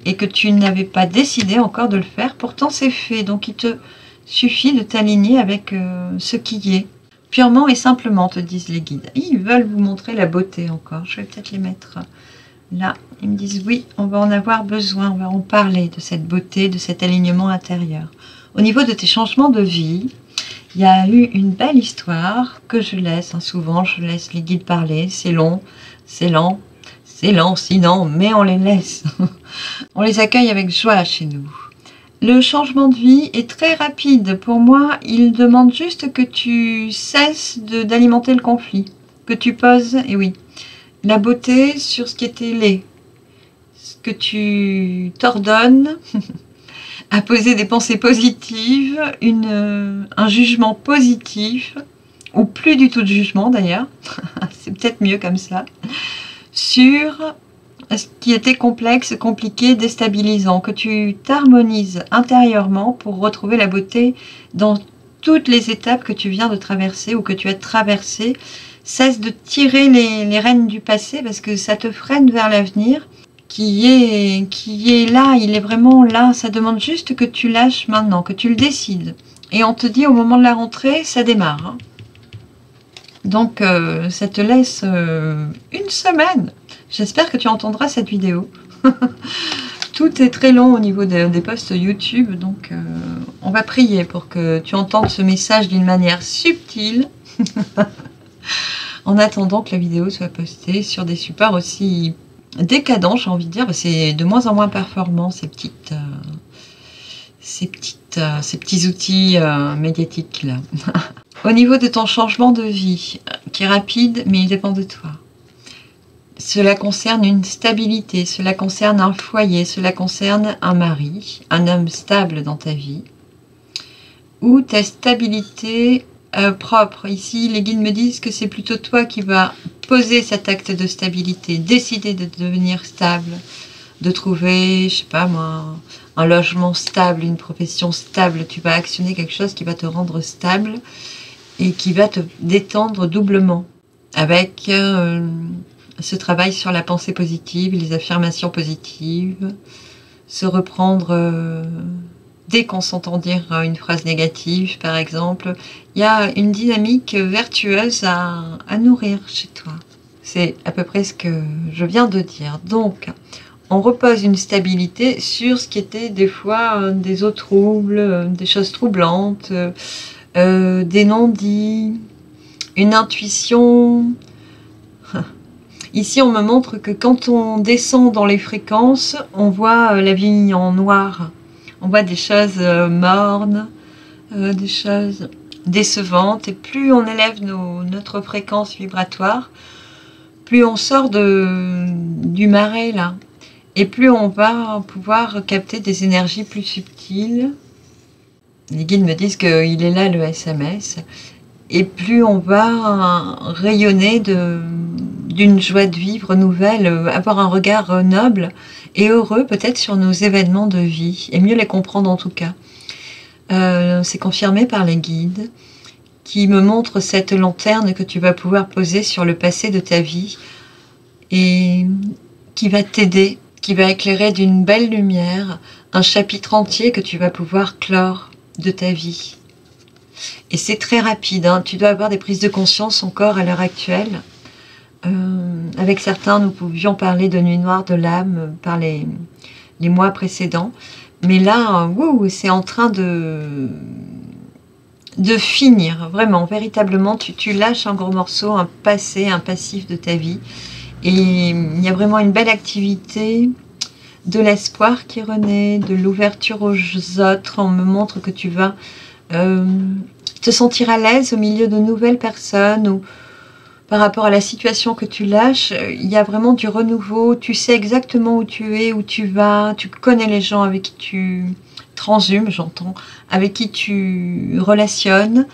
et que tu n'avais pas décidé encore de le faire. Pourtant, c'est fait. Donc, il te suffit de t'aligner avec ce qui est. Purement et simplement, te disent les guides. Ils veulent vous montrer la beauté encore. Je vais peut-être les mettre là. Ils me disent, oui, on va en avoir besoin. On va en parler de cette beauté, de cet alignement intérieur. Au niveau de tes changements de vie, il y a eu une belle histoire que je laisse, hein, souvent je laisse les guides parler, c'est long, c'est lent, sinon, mais on les laisse. On les accueille avec joie chez nous. Le changement de vie est très rapide. Pour moi, il demande juste que tu cesses d'alimenter le conflit, que tu poses, et oui, la beauté sur ce qui était laid, ce que tu t'ordonnes, à poser des pensées positives, un jugement positif, ou plus du tout de jugement d'ailleurs, c'est peut-être mieux comme ça, sur ce qui était complexe, compliqué, déstabilisant, que tu t'harmonises intérieurement pour retrouver la beauté dans toutes les étapes que tu viens de traverser ou que tu as traversées. Cesse de tirer les rênes du passé parce que ça te freine vers l'avenir. Qui est là, il est vraiment là, ça demande juste que tu lâches maintenant, que tu le décides. Et on te dit au moment de la rentrée, ça démarre. Hein. Donc ça te laisse une semaine. J'espère que tu entendras cette vidéo. Tout est très long au niveau des posts YouTube, donc on va prier pour que tu entendes ce message d'une manière subtile. En attendant que la vidéo soit postée sur des supports aussi décadent, j'ai envie de dire, c'est de moins en moins performant ces petits outils médiatiques là. Au niveau de ton changement de vie, qui est rapide, mais il dépend de toi. Cela concerne une stabilité, cela concerne un foyer, cela concerne un mari, un homme stable dans ta vie, ou ta stabilité propre. Ici, les guides me disent que c'est plutôt toi qui vas poser cet acte de stabilité, décider de devenir stable, de trouver, je sais pas moi, un logement stable, une profession stable. Tu vas actionner quelque chose qui va te rendre stable et qui va te détendre doublement avec ce travail sur la pensée positive, les affirmations positives, se reprendre dès qu'on s'entend dire une phrase négative, par exemple. Il y a une dynamique vertueuse à nourrir chez toi. C'est à peu près ce que je viens de dire. Donc, on repose une stabilité sur ce qui était des fois des eaux troubles, des choses troublantes, des non-dits, une intuition. Ici, on me montre que quand on descend dans les fréquences, on voit la vie en noir. On voit des choses mornes, des choses décevantes. Et plus on élève notre fréquence vibratoire, plus on sort du marais là. Et plus on va pouvoir capter des énergies plus subtiles. Les guides me disent qu'il est là le SMS. Et plus on va rayonner d'une joie de vivre nouvelle, avoir un regard noble et heureux peut-être sur nos événements de vie, et mieux les comprendre en tout cas. C'est confirmé par les guides qui me montrent cette lanterne que tu vas pouvoir poser sur le passé de ta vie et qui va t'aider, qui va éclairer d'une belle lumière un chapitre entier que tu vas pouvoir clore de ta vie. Et c'est très rapide, hein. Tu dois avoir des prises de conscience encore à l'heure actuelle. Avec certains, nous pouvions parler de nuit noire de l'âme par les mois précédents. Mais là, c'est en train de finir, vraiment, véritablement. Tu lâches un gros morceau, un passé, un passif de ta vie. Et il y a vraiment une belle activité, de l'espoir qui renaît, de l'ouverture aux autres. On me montre que tu vas te sentir à l'aise au milieu de nouvelles personnes ou par rapport à la situation que tu lâches, il y a vraiment du renouveau. Tu sais exactement où tu es, où tu vas. Tu connais les gens avec qui tu transhumes, j'entends, avec qui tu relationnes.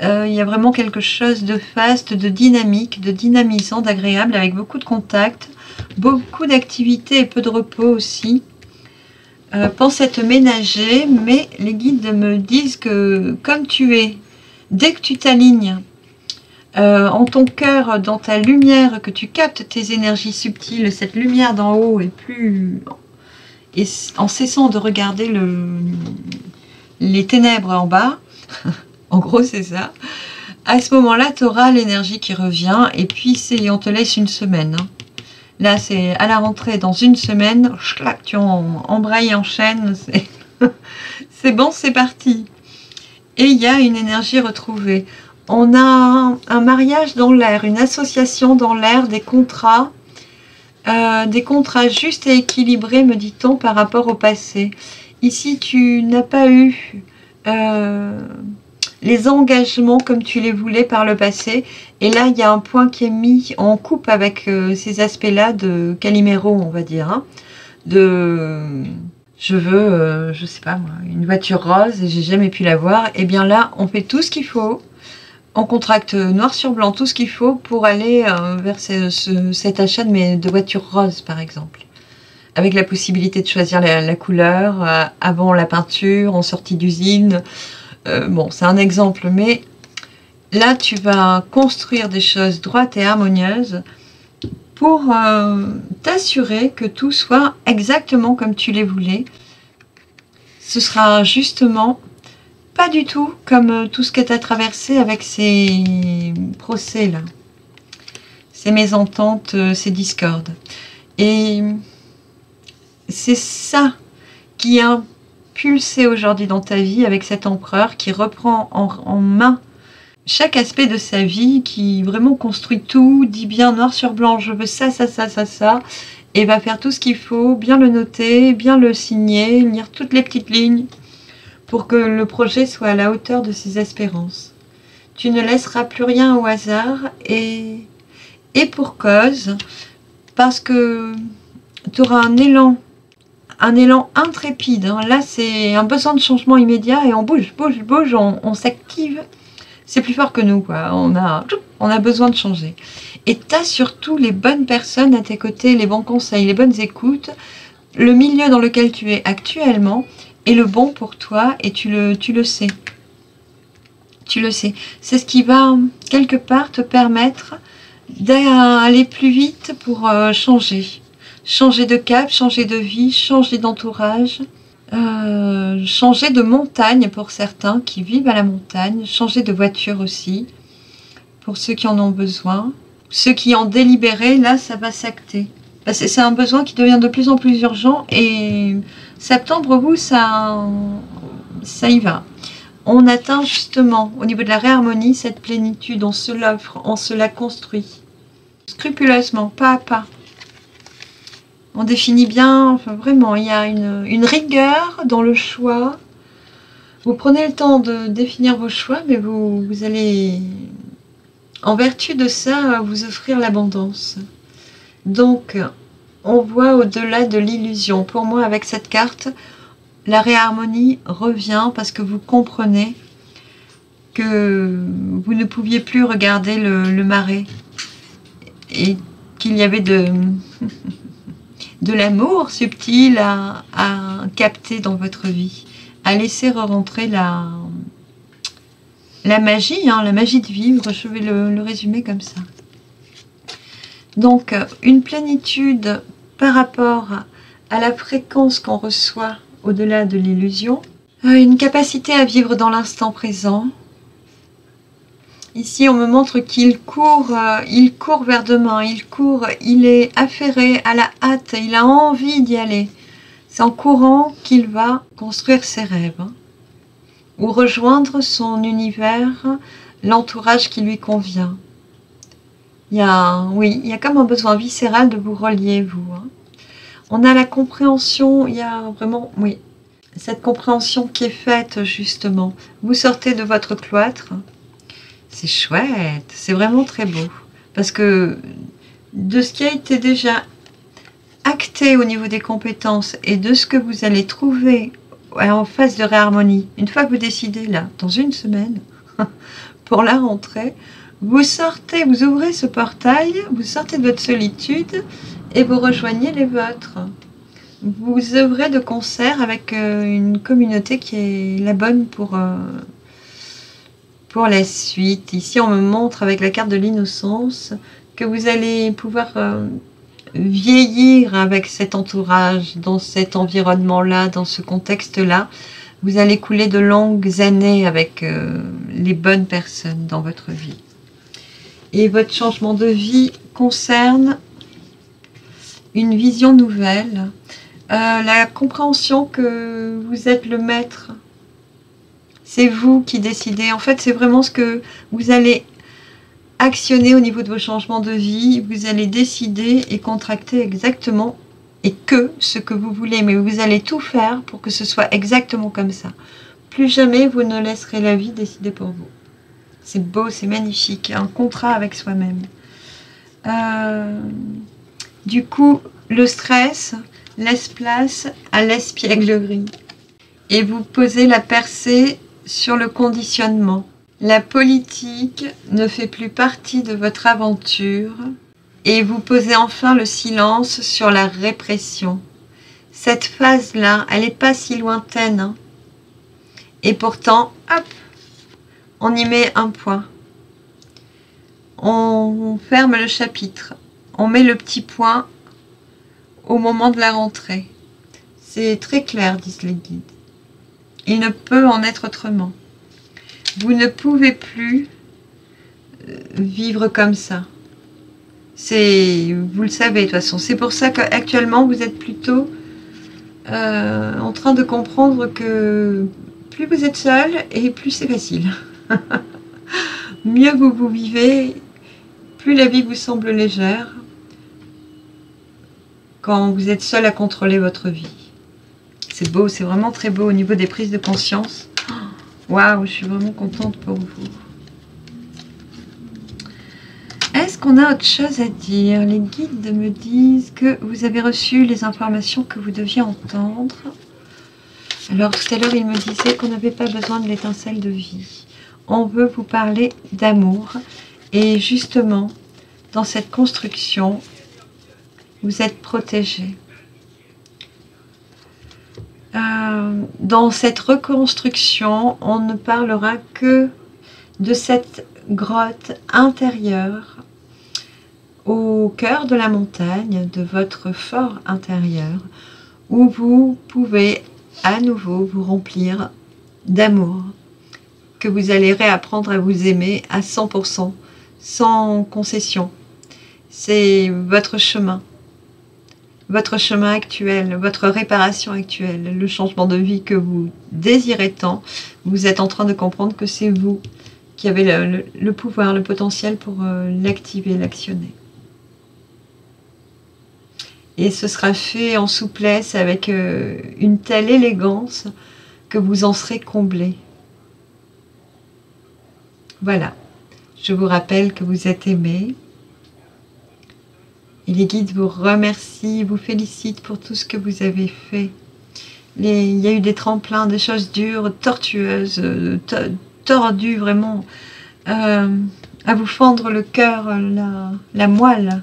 Il y a vraiment quelque chose de faste, de dynamique, de dynamisant, d'agréable, avec beaucoup de contacts, beaucoup d'activités et peu de repos aussi. Pense à te ménager, mais les guides me disent que comme tu es, dès que tu t'alignes en ton cœur, dans ta lumière, que tu captes tes énergies subtiles, cette lumière d'en haut et en cessant de regarder les ténèbres en bas, en gros c'est ça, à ce moment-là tu auras l'énergie qui revient et puis on te laisse une semaine. Hein. Là c'est à la rentrée, dans une semaine, tu embrayes, enchaînes, c'est bon, c'est parti. Et il y a une énergie retrouvée. On a un mariage dans l'air, une association dans l'air, des contrats justes et équilibrés, me dit-on, par rapport au passé. Ici, tu n'as pas eu les engagements comme tu les voulais par le passé. Et là, il y a un point qui est mis en coupe avec ces aspects-là de Calimero, on va dire. Hein, je veux, je sais pas moi, une voiture rose et j'ai jamais pu l'avoir. Et bien là, on fait tout ce qu'il faut. On contracte noir sur blanc tout ce qu'il faut pour aller vers cet achat de voitures roses, par exemple. Avec la possibilité de choisir la couleur avant la peinture, en sortie d'usine. Bon, c'est un exemple, mais là, tu vas construire des choses droites et harmonieuses pour t'assurer que tout soit exactement comme tu les voulais. Ce sera justement pas du tout comme tout ce que tu as traversé avec ces procès-là, ces mésententes, ces discordes. Et c'est ça qui a pulsé aujourd'hui dans ta vie avec cet empereur qui reprend en main chaque aspect de sa vie, qui vraiment construit tout, dit bien noir sur blanc, je veux ça, ça, ça, ça, ça, et va faire tout ce qu'il faut, bien le noter, bien le signer, lire toutes les petites lignes, pour que le projet soit à la hauteur de ses espérances. Tu ne laisseras plus rien au hasard, et pour cause, parce que tu auras un élan intrépide. Hein. Là, c'est un besoin de changement immédiat, et on bouge, on s'active. C'est plus fort que nous, quoi. On a besoin de changer. Et tu as surtout les bonnes personnes à tes côtés, les bons conseils, les bonnes écoutes, le milieu dans lequel tu es actuellement, est le bon pour toi et tu le sais. Tu le sais. C'est ce qui va, quelque part, te permettre d'aller plus vite pour changer. Changer de cap, changer de vie, changer d'entourage, changer de montagne pour certains qui vivent à la montagne, changer de voiture aussi, pour ceux qui en ont besoin. Ceux qui ont délibéré, là, ça va s'acter. C'est un besoin qui devient de plus en plus urgent et septembre, vous, ça y va. On atteint justement, au niveau de la réharmonie, cette plénitude, on se l'offre, on se la construit. Scrupuleusement, pas à pas. On définit bien, enfin vraiment, il y a une rigueur dans le choix. Vous prenez le temps de définir vos choix, mais vous allez, en vertu de ça, vous offrir l'abondance. Donc, on voit au-delà de l'illusion. Pour moi, avec cette carte, la réharmonie revient parce que vous comprenez que vous ne pouviez plus regarder le marais et qu'il y avait de l'amour subtil à capter dans votre vie, à laisser re-rentrer la magie, hein, la magie de vivre, je vais le résumer comme ça. Donc, une plénitude par rapport à la fréquence qu'on reçoit au-delà de l'illusion, une capacité à vivre dans l'instant présent. Ici, on me montre qu'il court vers demain, il est affairé à la hâte, il a envie d'y aller. C'est en courant qu'il va construire ses rêves, hein, ou rejoindre son univers, l'entourage qui lui convient. Il y a comme un besoin viscéral de vous relier, vous. Hein. On a la compréhension, il y a vraiment, oui, cette compréhension qui est faite, justement. Vous sortez de votre cloître. C'est chouette, c'est vraiment très beau. Parce que de ce qui a été déjà acté au niveau des compétences et de ce que vous allez trouver en phase de réharmonie, une fois que vous décidez là, dans une semaine, pour la rentrée, vous sortez, vous ouvrez ce portail, vous sortez de votre solitude et vous rejoignez les vôtres. Vous œuvrez de concert avec une communauté qui est la bonne pour la suite. Ici, on me montre avec la carte de l'innocence que vous allez pouvoir vieillir avec cet entourage, dans cet environnement-là, dans ce contexte-là. Vous allez couler de longues années avec les bonnes personnes dans votre vie. Et votre changement de vie concerne une vision nouvelle, la compréhension que vous êtes le maître. C'est vous qui décidez. En fait, c'est vraiment ce que vous allez actionner au niveau de vos changements de vie. Vous allez décider et contracter exactement et que ce que vous voulez. Mais vous allez tout faire pour que ce soit exactement comme ça. Plus jamais vous ne laisserez la vie décider pour vous. C'est beau, c'est magnifique. Un contrat avec soi-même. Du coup, le stress laisse place à l'espièglerie. Et vous posez la percée sur le conditionnement. La politique ne fait plus partie de votre aventure et vous posez enfin le silence sur la répression. Cette phase-là, elle n'est pas si lointaine. Hein. Et pourtant, hop, on y met un point. On ferme le chapitre. On met le petit point au moment de la rentrée. C'est très clair, disent les guides. Il ne peut en être autrement. Vous ne pouvez plus vivre comme ça. Vous le savez de toute façon. C'est pour ça qu'actuellement vous êtes plutôt en train de comprendre que plus vous êtes seul et plus c'est facile. Mieux vous vivez, plus la vie vous semble légère quand vous êtes seul à contrôler votre vie. C'est beau, c'est vraiment très beau au niveau des prises de conscience. Waouh, je suis vraiment contente pour vous. Est-ce qu'on a autre chose à dire? Les guides me disent que vous avez reçu les informations que vous deviez entendre. Alors tout à l'heure, ils me disaient qu'on n'avait pas besoin de l'étincelle de vie. On veut vous parler d'amour. Et justement, dans cette construction, vous êtes protégés. Dans cette reconstruction, on ne parlera que de cette grotte intérieure au cœur de la montagne, de votre fort intérieur, où vous pouvez à nouveau vous remplir d'amour, que vous allez réapprendre à vous aimer à 100%, sans concession. C'est votre chemin actuel, votre réparation actuelle, le changement de vie que vous désirez tant. Vous êtes en train de comprendre que c'est vous qui avez le pouvoir, le potentiel pour l'activer, l'actionner. Et ce sera fait en souplesse avec une telle élégance que vous en serez comblé. Voilà, je vous rappelle que vous êtes aimé. Et les guides vous remercient, vous félicitent pour tout ce que vous avez fait. Il y a eu des tremplins, des choses dures, tortueuses, tordues vraiment, à vous fendre le cœur, la moelle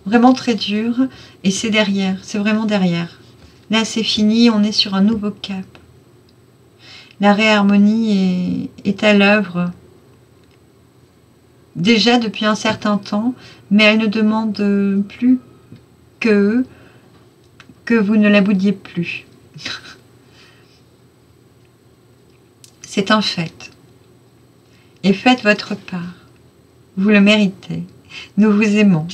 vraiment très dur, et c'est derrière, c'est vraiment derrière. Là, c'est fini, on est sur un nouveau cap. La réharmonie est à l'œuvre déjà depuis un certain temps, mais elle ne demande plus que vous ne la boudiez plus. C'est un fait. Et faites votre part. Vous le méritez. Nous vous aimons.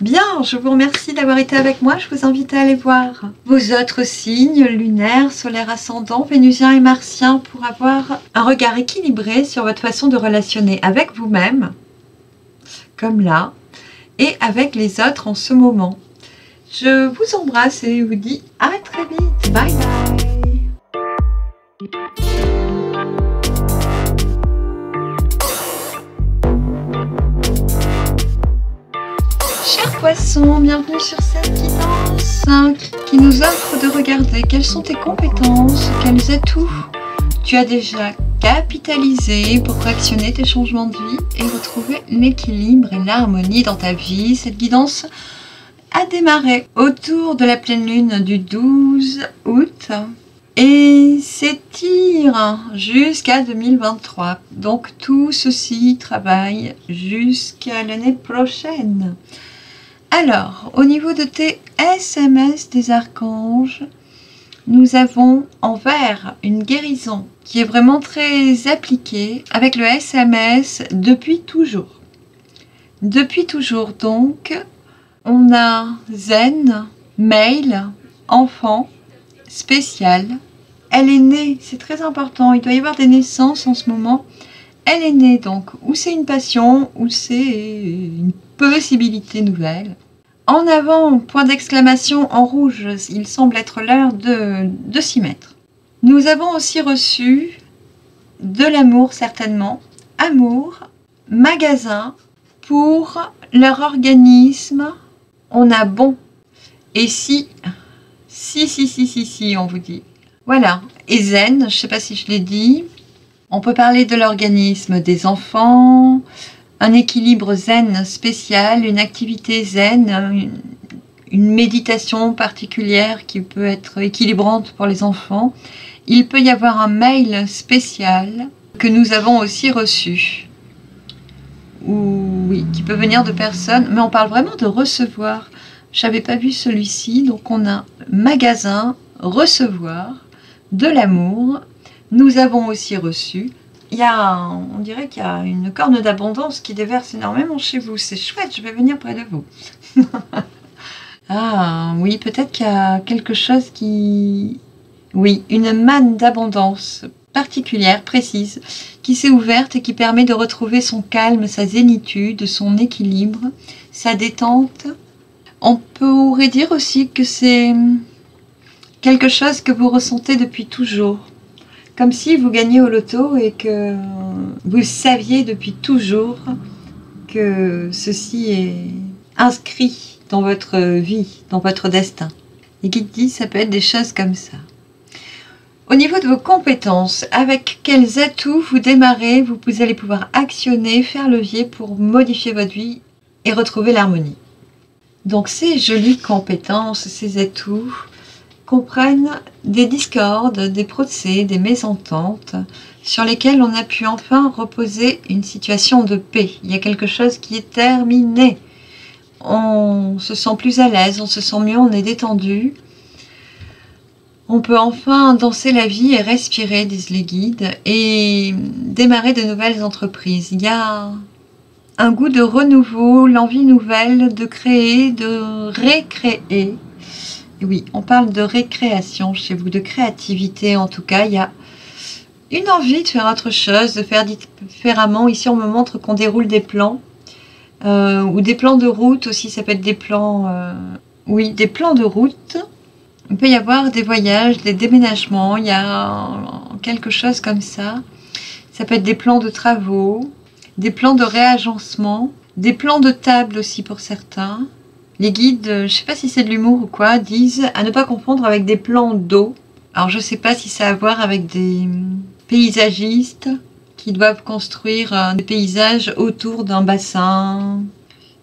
Bien, je vous remercie d'avoir été avec moi. Je vous invite à aller voir vos autres signes lunaires, solaires, ascendants, vénusiens et martiens pour avoir un regard équilibré sur votre façon de relationner avec vous-même, comme là, et avec les autres en ce moment. Je vous embrasse et vous dis à très vite. Bye bye. Chers poissons, bienvenue sur cette guidance qui nous offre de regarder quelles sont tes compétences, quels atouts tu as déjà capitalisé pour actionner tes changements de vie et retrouver l'équilibre et l'harmonie dans ta vie. Cette guidance a démarré autour de la pleine lune du 12 août et s'étire jusqu'à 2023. Donc tout ceci travaille jusqu'à l'année prochaine. Alors, au niveau de tes SMS des archanges, nous avons en vert une guérison qui est vraiment très appliquée avec le SMS depuis toujours. Depuis toujours, donc, on a Zen, mail, enfant, spécial. Elle est née, c'est très important, il doit y avoir des naissances en ce moment. Elle est née donc, ou c'est une passion, ou c'est une possibilité nouvelle. En avant, point d'exclamation en rouge, il semble être l'heure de s'y mettre. Nous avons aussi reçu de l'amour certainement, amour, magasin, pour leur organisme, on a bon. Et si, on vous dit. Voilà, et zen, je ne sais pas si je l'ai dit, on peut parler de l'organisme des enfants, un équilibre zen spécial, une activité zen, une méditation particulière qui peut être équilibrante pour les enfants. Il peut y avoir un mail spécial que nous avons aussi reçu, oui, qui peut venir de personnes, mais on parle vraiment de recevoir. Je n'avais pas vu celui-ci, donc on a magasin, recevoir, de l'amour. Nous avons aussi reçu. On dirait qu'il y a une corne d'abondance qui déverse énormément chez vous. C'est chouette, je vais venir près de vous. Ah oui, peut-être qu'il y a quelque chose qui... Oui, une manne d'abondance particulière, précise, qui s'est ouverte et qui permet de retrouver son calme, sa zénitude, son équilibre, sa détente. On pourrait dire aussi que c'est quelque chose que vous ressentez depuis toujours. Comme si vous gagnez au loto et que vous saviez depuis toujours que ceci est inscrit dans votre vie, dans votre destin. Et qui dit, ça peut être des choses comme ça. Au niveau de vos compétences, avec quels atouts vous démarrez, vous allez pouvoir actionner, faire levier pour modifier votre vie et retrouver l'harmonie. Donc ces jolies compétences, ces atouts, comprennent des discordes, des procès, des mésententes sur lesquels on a pu enfin reposer une situation de paix. Il y a quelque chose qui est terminé. On se sent plus à l'aise, on se sent mieux, on est détendu. On peut enfin danser la vie et respirer, disent les guides, et démarrer de nouvelles entreprises. Il y a un goût de renouveau, l'envie nouvelle de créer, de récréer. Oui, on parle de récréation chez vous, de créativité en tout cas. Il y a une envie de faire autre chose, de faire différemment. Ici, on me montre qu'on déroule des plans, ou des plans de route aussi. Ça peut être des plans, oui, des plans de route. Il peut y avoir des voyages, des déménagements. Il y a quelque chose comme ça. Ça peut être des plans de travaux, des plans de réagencement, des plans de table aussi pour certains. Les guides, je ne sais pas si c'est de l'humour ou quoi, disent à ne pas confondre avec des plans d'eau. Alors je ne sais pas si ça a à voir avec des paysagistes qui doivent construire des paysages autour d'un bassin.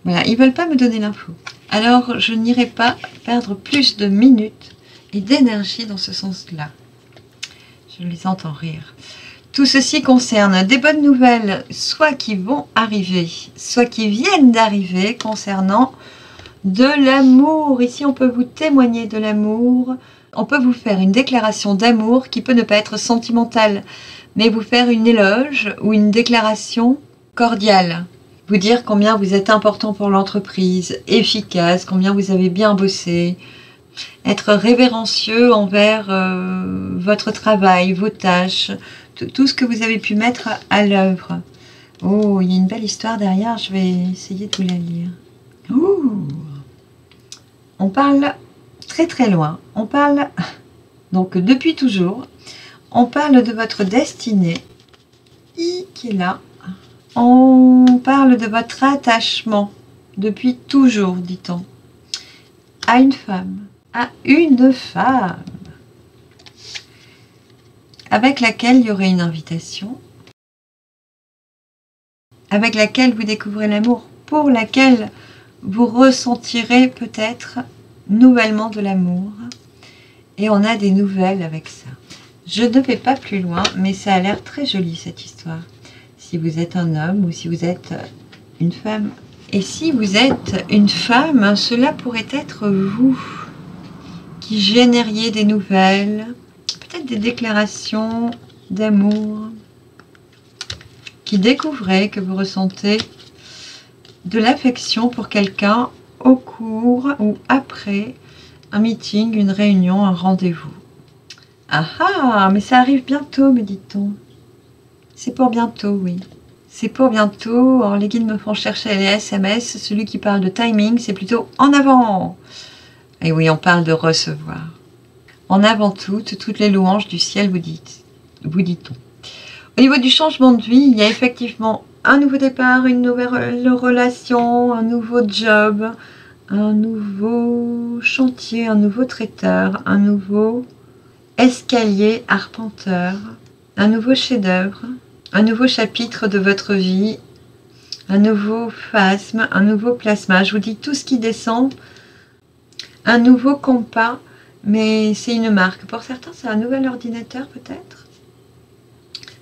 Voilà, ils ne veulent pas me donner l'info. Alors, je n'irai pas perdre plus de minutes et d'énergie dans ce sens-là. Je les entends rire. Tout ceci concerne des bonnes nouvelles, soit qui vont arriver, soit qui viennent d'arriver concernant de l'amour. Ici, on peut vous témoigner de l'amour. On peut vous faire une déclaration d'amour qui peut ne pas être sentimentale, mais vous faire une éloge ou une déclaration cordiale. Vous dire combien vous êtes important pour l'entreprise, efficace, combien vous avez bien bossé. Être révérencieux envers votre travail, vos tâches, tout ce que vous avez pu mettre à l'œuvre. Oh, il y a une belle histoire derrière, je vais essayer de vous la lire. Ouh. On parle très très loin, on parle donc depuis toujours, on parle de votre destinée qui est là, on parle de votre attachement depuis toujours, dit-on, à une femme avec laquelle il y aurait une invitation, avec laquelle vous découvrez l'amour, pour laquelle vous ressentirez peut-être nouvellement de l'amour. Et on a des nouvelles avec ça. Je ne vais pas plus loin, mais ça a l'air très joli cette histoire. Si vous êtes un homme ou si vous êtes une femme. Et si vous êtes une femme, cela pourrait être vous qui génériez des nouvelles, peut-être des déclarations d'amour, qui découvrez que vous ressentez de l'affection pour quelqu'un au cours ou après un meeting, une réunion, un rendez-vous. Ah ah, mais ça arrive bientôt, me dit-on. C'est pour bientôt, oui. C'est pour bientôt. Alors, les guides me font chercher les SMS. Celui qui parle de timing, c'est plutôt en avant. Et oui, on parle de recevoir. En avant toutes les louanges du ciel, vous dit-on. Au niveau du changement de vie, il y a effectivement un nouveau départ, une nouvelle relation, un nouveau job, un nouveau chantier, un nouveau traiteur, un nouveau escalier arpenteur, un nouveau chef-d'œuvre, un nouveau chapitre de votre vie, un nouveau phasme, un nouveau plasma. Je vous dis tout ce qui descend, un nouveau compas, mais c'est une marque. Pour certains, c'est un nouvel ordinateur peut-être.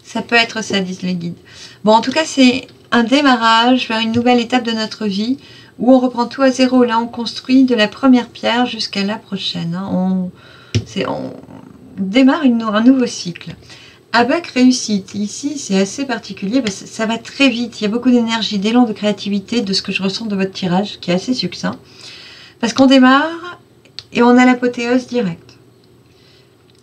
Ça peut être ça, disent les guides. Bon, en tout cas, c'est un démarrage vers une nouvelle étape de notre vie où on reprend tout à zéro. Là, on construit de la première pierre jusqu'à la prochaine. On démarre un nouveau cycle. Avec réussite, ici, c'est assez particulier. Ça va très vite. Il y a beaucoup d'énergie, d'élan, de créativité, de ce que je ressens de votre tirage, qui est assez succinct. Parce qu'on démarre et on a l'apothéose directe.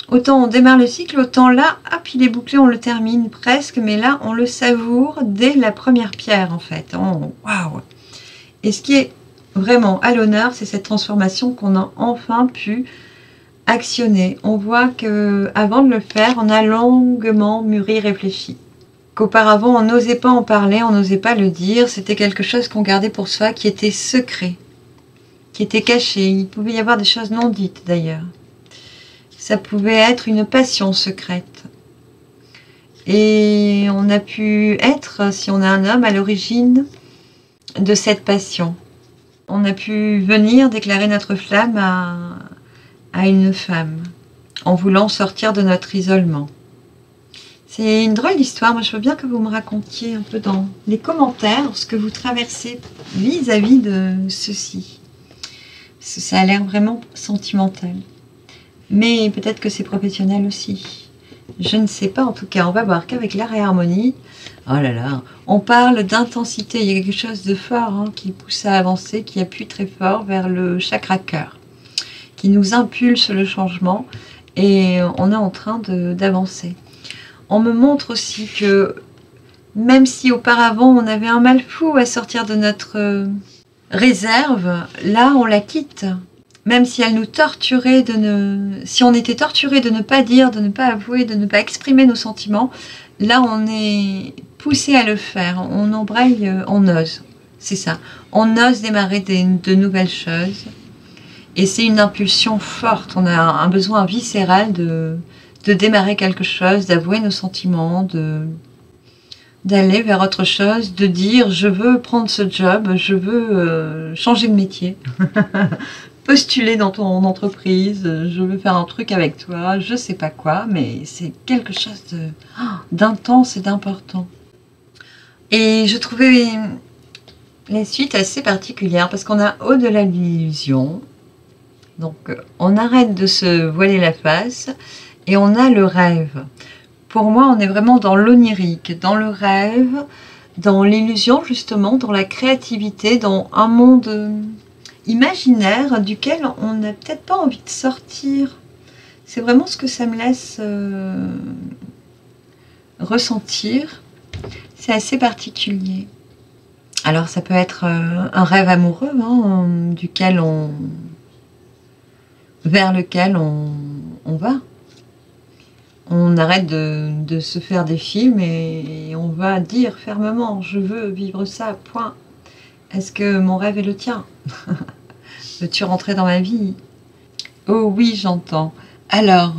Autant on démarre le cycle, autant là, hop, il est bouclé, on le termine presque, mais là, on le savoure dès la première pierre, en fait. Waouh! Et ce qui est vraiment à l'honneur, c'est cette transformation qu'on a enfin pu actionner. On voit que avant de le faire, on a longuement mûri, réfléchi. Qu'auparavant, on n'osait pas en parler, on n'osait pas le dire. C'était quelque chose qu'on gardait pour soi, qui était secret, qui était caché. Il pouvait y avoir des choses non dites, d'ailleurs. Ça pouvait être une passion secrète. Et on a pu être, si on est un homme, à l'origine de cette passion. On a pu venir déclarer notre flamme à une femme, en voulant sortir de notre isolement. C'est une drôle d'histoire. Moi, je veux bien que vous me racontiez un peu dans les commentaires ce que vous traversez vis-à-vis de ceci. Parce que ça a l'air vraiment sentimental. Mais peut-être que c'est professionnel aussi. Je ne sais pas, en tout cas, on va voir qu'avec la réharmonie, oh là là, on parle d'intensité. Il y a quelque chose de fort qui pousse à avancer, qui appuie très fort vers le chakra cœur, qui nous impulse le changement et on est en train d'avancer. On me montre aussi que même si auparavant on avait un mal fou à sortir de notre réserve, là on la quitte. Même si elle nous torturait si on était torturé de ne pas dire, de ne pas avouer, de ne pas exprimer nos sentiments, là on est poussé à le faire, on embraye, on ose, c'est ça. On ose démarrer de nouvelles choses et c'est une impulsion forte, on a un besoin viscéral de démarrer quelque chose, d'avouer nos sentiments, de d'aller vers autre chose, de dire je veux prendre ce job, je veux changer de métier, postuler dans ton entreprise, je veux faire un truc avec toi, je sais pas quoi, mais c'est quelque chose d'intense et d'important. Et je trouvais la suite assez particulière parce qu'on a au-delà de l'illusion, donc on arrête de se voiler la face et on a le rêve. Pour moi, on est vraiment dans l'onirique, dans le rêve, dans l'illusion justement, dans la créativité, dans un monde imaginaire duquel on n'a peut-être pas envie de sortir. C'est vraiment ce que ça me laisse ressentir. C'est assez particulier. Alors ça peut être un rêve amoureux, hein, vers lequel on va. On arrête de se faire des films et on va dire fermement, je veux vivre ça, point. Est-ce que mon rêve est le tien? Veux-tu rentrer dans ma vie? Oh oui, j'entends. Alors,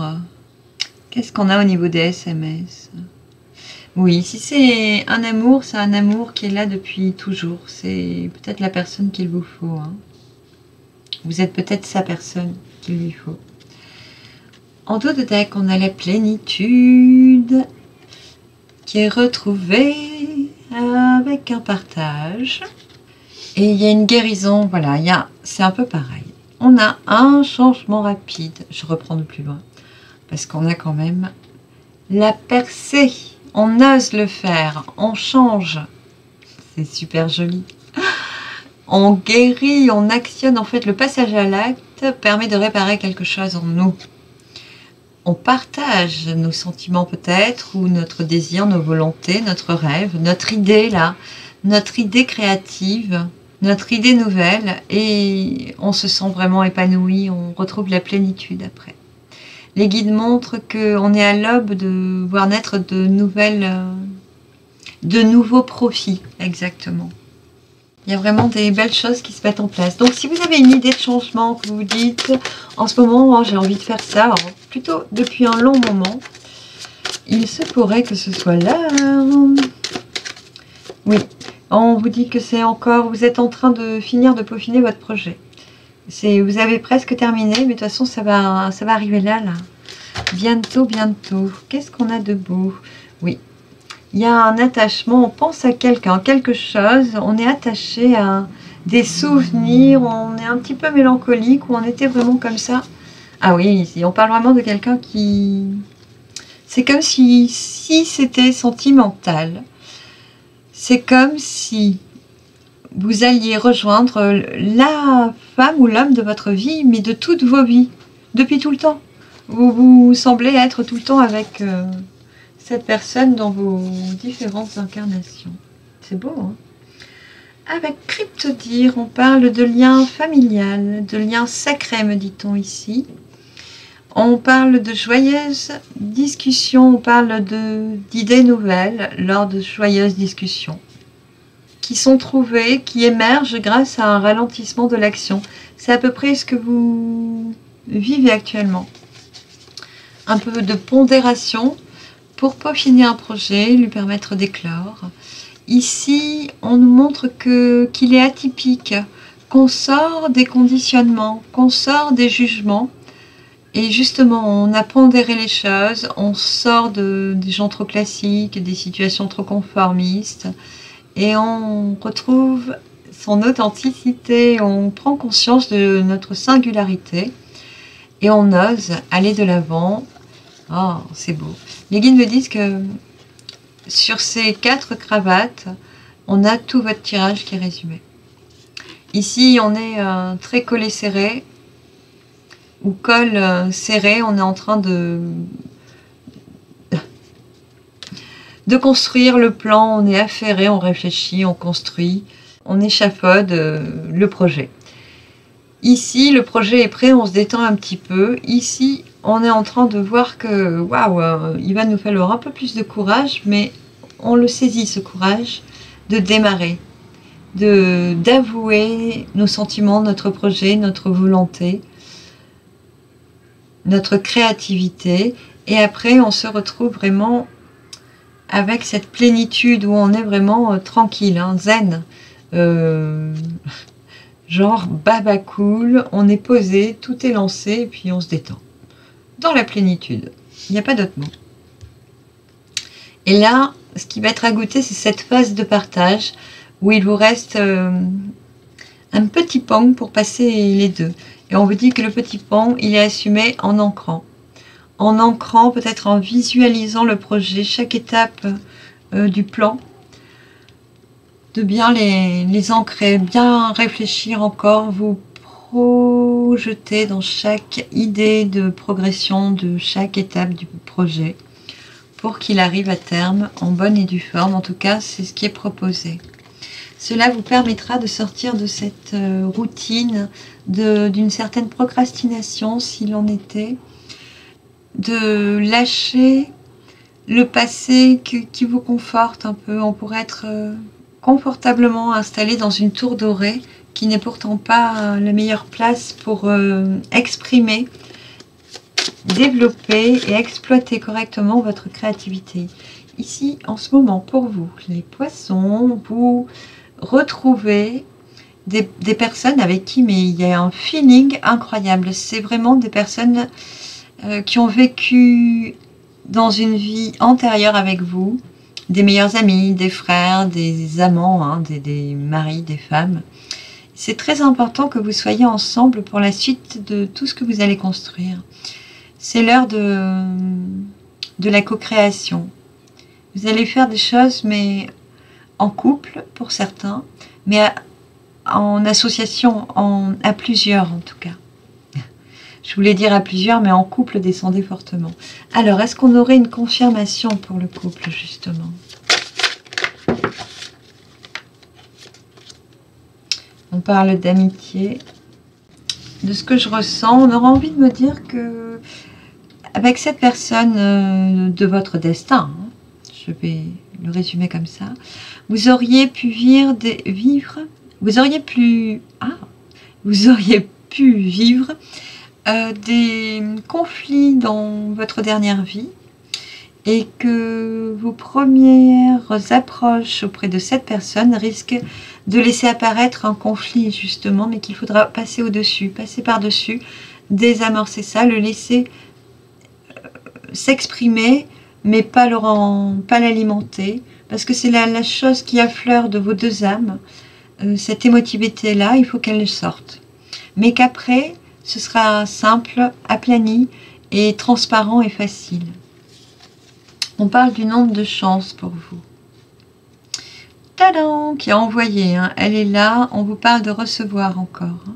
qu'est-ce qu'on a au niveau des SMS? Oui, si c'est un amour qui est là depuis toujours. C'est peut-être la personne qu'il vous faut. Hein. Vous êtes peut-être sa personne qu'il lui faut. En dos de deck, on a la plénitude qui est retrouvée avec un partage. Et il y a une guérison, voilà, c'est un peu pareil. On a un changement rapide, je reprends de plus loin, parce qu'on a quand même la percée. On ose le faire, on change. C'est super joli. On guérit, on actionne. En fait, le passage à l'acte permet de réparer quelque chose en nous. On partage nos sentiments peut-être, ou notre désir, nos volontés, notre rêve, notre idée là, notre idée créative, notre idée nouvelle, et on se sent vraiment épanoui, on retrouve la plénitude après. Les guides montrent qu'on est à l'aube de voir naître de nouveaux profits, exactement. Il y a vraiment des belles choses qui se mettent en place. Donc si vous avez une idée de changement, que vous vous dites, en ce moment, j'ai envie de faire ça, alors, plutôt depuis un long moment, il se pourrait que ce soit là. Oui, on vous dit que c'est encore, vous êtes en train de finir de peaufiner votre projet. Vous avez presque terminé, mais de toute façon, ça va arriver là. Bientôt, bientôt. Qu'est-ce qu'on a de beau? Oui. Il y a un attachement, on pense à quelqu'un, quelque chose, on est attaché à des souvenirs, on est un petit peu mélancolique, ou on était vraiment comme ça. Ah oui, ici, on parle vraiment de quelqu'un qui... C'est comme si c'était sentimental. C'est comme si vous alliez rejoindre la femme ou l'homme de votre vie, mais de toutes vos vies, depuis tout le temps. Vous semblez être tout le temps avec... cette personne dans vos différentes incarnations. C'est beau, hein? Avec Cryptodire, on parle de lien familial, de lien sacré, me dit-on ici. On parle de joyeuses discussions, on parle d'idées nouvelles lors de joyeuses discussions qui sont trouvées, qui émergent grâce à un ralentissement de l'action. C'est à peu près ce que vous vivez actuellement. Un peu de pondération pour peaufiner un projet, lui permettre d'éclore. Ici, on nous montre qu'il est atypique, qu'on sort des conditionnements, qu'on sort des jugements. Et justement, on a pondéré les choses, on sort des gens trop classiques, des situations trop conformistes, et on retrouve son authenticité, on prend conscience de notre singularité, et on ose aller de l'avant. Oh, c'est beau. Les guides me disent que sur ces 4 cravates, on a tout votre tirage qui est résumé. Ici, on est très collé serré, ou col serré, on est en train de construire le plan, on est affairé, on réfléchit, on construit, on échafaude le projet. Ici, le projet est prêt, on se détend un petit peu. Ici, on est en train de voir que, waouh, il va nous falloir un peu plus de courage, mais on le saisit, ce courage, de démarrer, d'avouer nos sentiments, notre projet, notre volonté, notre créativité. Et après, on se retrouve vraiment avec cette plénitude où on est vraiment tranquille, hein, zen. Genre baba cool, on est posé, tout est lancé et puis on se détend. Dans la plénitude, il n'y a pas d'autre mot. Et là, ce qui va être à goûter, c'est cette phase de partage où il vous reste un petit pan pour passer les deux. Et on vous dit que le petit pan, il est assumé en ancrant. En ancrant, peut-être en visualisant le projet, chaque étape du plan, de bien les ancrer, bien réfléchir encore, vous projeter dans chaque idée de progression de chaque étape du projet pour qu'il arrive à terme en bonne et due forme. En tout cas, c'est ce qui est proposé. Cela vous permettra de sortir de cette routine, d'une certaine procrastination s'il en était, de lâcher le passé qui vous conforte un peu. On pourrait être confortablement installé dans une tour dorée qui n'est pourtant pas la meilleure place pour exprimer, développer et exploiter correctement votre créativité. Ici, en ce moment, pour vous, les poissons, vous retrouvez des personnes avec qui il y a un feeling incroyable. C'est vraiment des personnes qui ont vécu dans une vie antérieure avec vous, des meilleurs amis, des frères, des amants, hein, des maris, des femmes. C'est très important que vous soyez ensemble pour la suite de tout ce que vous allez construire. C'est l'heure de la co-création. Vous allez faire des choses, mais en couple pour certains, mais en association, à plusieurs en tout cas. Je voulais dire à plusieurs, mais en couple, descendez fortement. Alors, est-ce qu'on aurait une confirmation pour le couple, justement? On parle d'amitié. De ce que je ressens, on aura envie de me dire que, avec cette personne de votre destin, hein, je vais le résumer comme ça, vous auriez pu vous auriez pu vivre des conflits dans votre dernière vie et que vos premières approches auprès de cette personne risquent de laisser apparaître un conflit justement, mais qu'il faudra passer au-dessus, passer par-dessus, désamorcer ça, le laisser s'exprimer, mais pas l'alimenter, parce que c'est la chose qui affleure de vos deux âmes, cette émotivité-là, il faut qu'elle sorte. Mais qu'après, ce sera simple, aplani et transparent et facile. On parle du nombre de chances pour vous. Tadam, qui a envoyé, hein, elle est là, on vous parle de recevoir encore. Hein.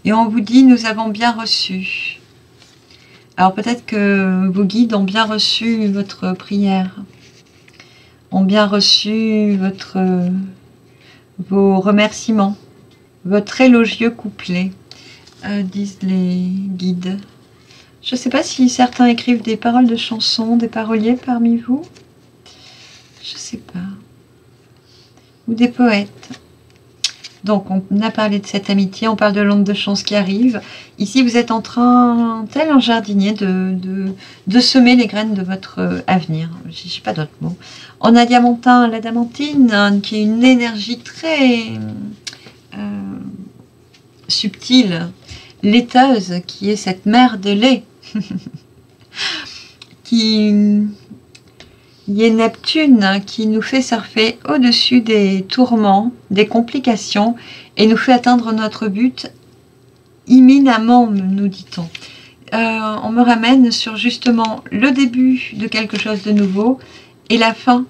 Et on vous dit, nous avons bien reçu. Alors peut-être que vos guides ont bien reçu votre prière, ont bien reçu vos remerciements, votre élogieux couplet, disent les guides. Je ne sais pas si certains écrivent des paroles de chansons, des paroliers parmi vous. Je ne sais pas. Ou des poètes. Donc, on a parlé de cette amitié, on parle de l'onde de chance qui arrive. Ici, vous êtes en train, tel un jardinier, de semer les graines de votre avenir. Je n'ai pas d'autres mots. On a la diamantine, qui est une énergie très subtile, laiteuse, qui est cette mer de lait, qui est Neptune, qui nous fait surfer au-dessus des tourments, des complications, et nous fait atteindre notre but imminemment, nous dit-on. On me ramène sur justement le début de quelque chose de nouveau et la fin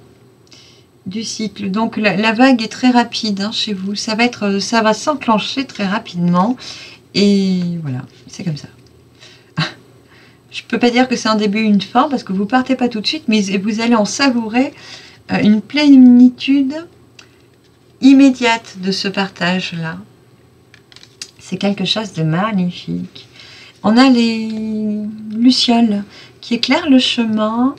du cycle. Donc la vague est très rapide hein, chez vous. Ça va s'enclencher très rapidement. Et voilà, c'est comme ça. Je ne peux pas dire que c'est un début, une fin, parce que vous ne partez pas tout de suite, mais vous allez en savourer une plénitude immédiate de ce partage-là. C'est quelque chose de magnifique. On a les lucioles qui éclairent le chemin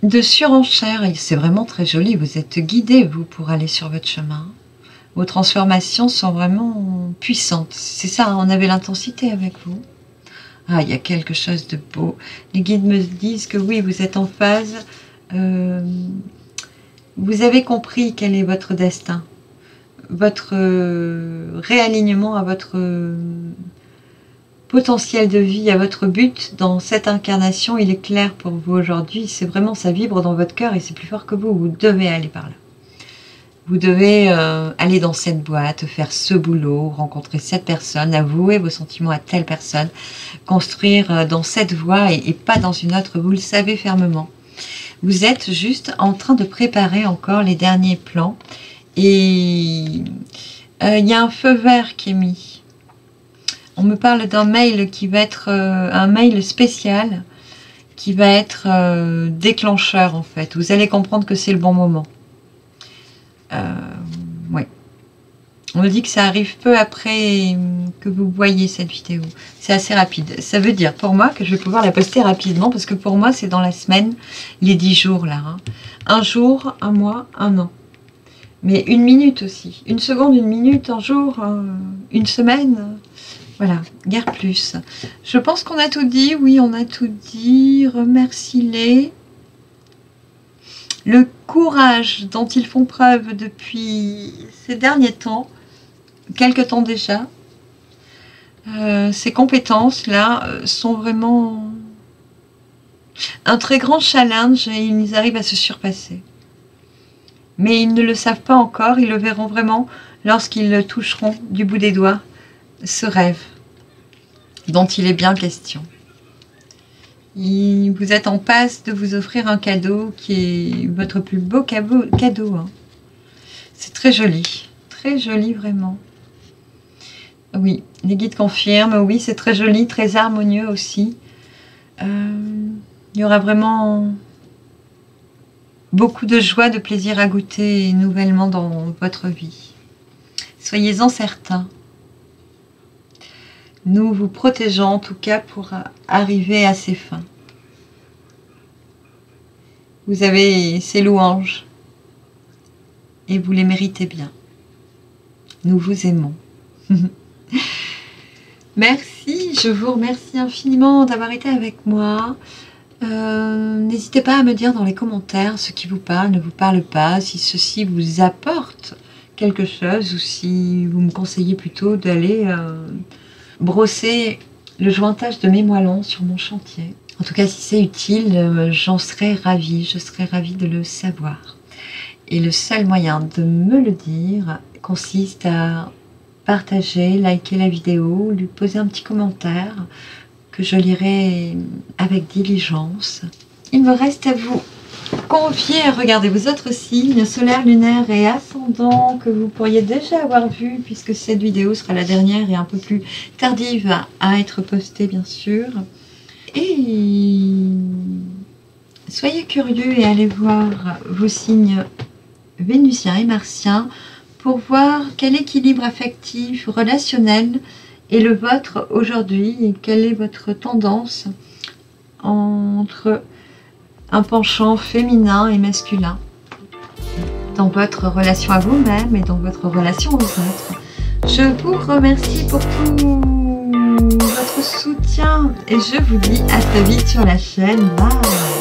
de surenchère. C'est vraiment très joli. Vous êtes guidés, vous, pour aller sur votre chemin. Vos transformations sont vraiment puissantes. C'est ça, on avait l'intensité avec vous. Ah, il y a quelque chose de beau. Les guides me disent que oui, vous êtes en phase. Vous avez compris quel est votre destin. Votre réalignement à votre potentiel de vie, à votre but dans cette incarnation, il est clair pour vous aujourd'hui. C'est vraiment, ça vibre dans votre cœur et c'est plus fort que vous. Vous devez aller par là. Vous devez aller dans cette boîte, faire ce boulot, rencontrer cette personne, avouer vos sentiments à telle personne, construire dans cette voie et pas dans une autre. Vous le savez fermement. Vous êtes juste en train de préparer encore les derniers plans. Et il y a un feu vert qui est mis. On me parle d'un mail qui va être un mail spécial, qui va être déclencheur en fait. Vous allez comprendre que c'est le bon moment. Oui. On me dit que ça arrive peu après que vous voyez cette vidéo. C'est assez rapide. Ça veut dire pour moi que je vais pouvoir la poster rapidement parce que pour moi c'est dans la semaine, les 10 jours là. Hein. Un jour, un mois, un an. Mais une minute aussi. Une seconde, une minute, un jour, une semaine. Voilà, guère plus. Je pense qu'on a tout dit. Oui, on a tout dit. Remercie-les. Le courage dont ils font preuve depuis ces derniers temps, quelque temps déjà, ces compétences-là sont vraiment un très grand challenge et ils arrivent à se surpasser. Mais ils ne le savent pas encore, ils le verront vraiment lorsqu'ils toucheront du bout des doigts ce rêve dont il est bien question. Vous êtes en passe de vous offrir un cadeau qui est votre plus beau cadeau. Hein. C'est très joli vraiment. Oui, les guides confirment, oui c'est très joli, très harmonieux aussi. Il y aura vraiment beaucoup de joie, de plaisir à goûter nouvellement dans votre vie. Soyez-en certains. Nous vous protégeons en tout cas pour arriver à ces fins. Vous avez ces louanges et vous les méritez bien. Nous vous aimons. Merci, je vous remercie infiniment d'avoir été avec moi. N'hésitez pas à me dire dans les commentaires ce qui vous parle, ne vous parle pas, si ceci vous apporte quelque chose ou si vous me conseillez plutôt d'aller brosser le jointage de mes moellons sur mon chantier. En tout cas, si c'est utile, j'en serais ravie, je serais ravie de le savoir. Et le seul moyen de me le dire consiste à partager, liker la vidéo, lui poser un petit commentaire que je lirai avec diligence. Il me reste à vous confier à regarder vos autres signes solaires, lunaires et ascendants que vous pourriez déjà avoir vu puisque cette vidéo sera la dernière et un peu plus tardive à être postée bien sûr. Et soyez curieux et allez voir vos signes vénusiens et martiens pour voir quel équilibre affectif, relationnel est le vôtre aujourd'hui et quelle est votre tendance entre un penchant féminin et masculin dans votre relation à vous-même et dans votre relation aux autres. Je vous remercie pour tout votre soutien et je vous dis à très vite sur la chaîne. Bye.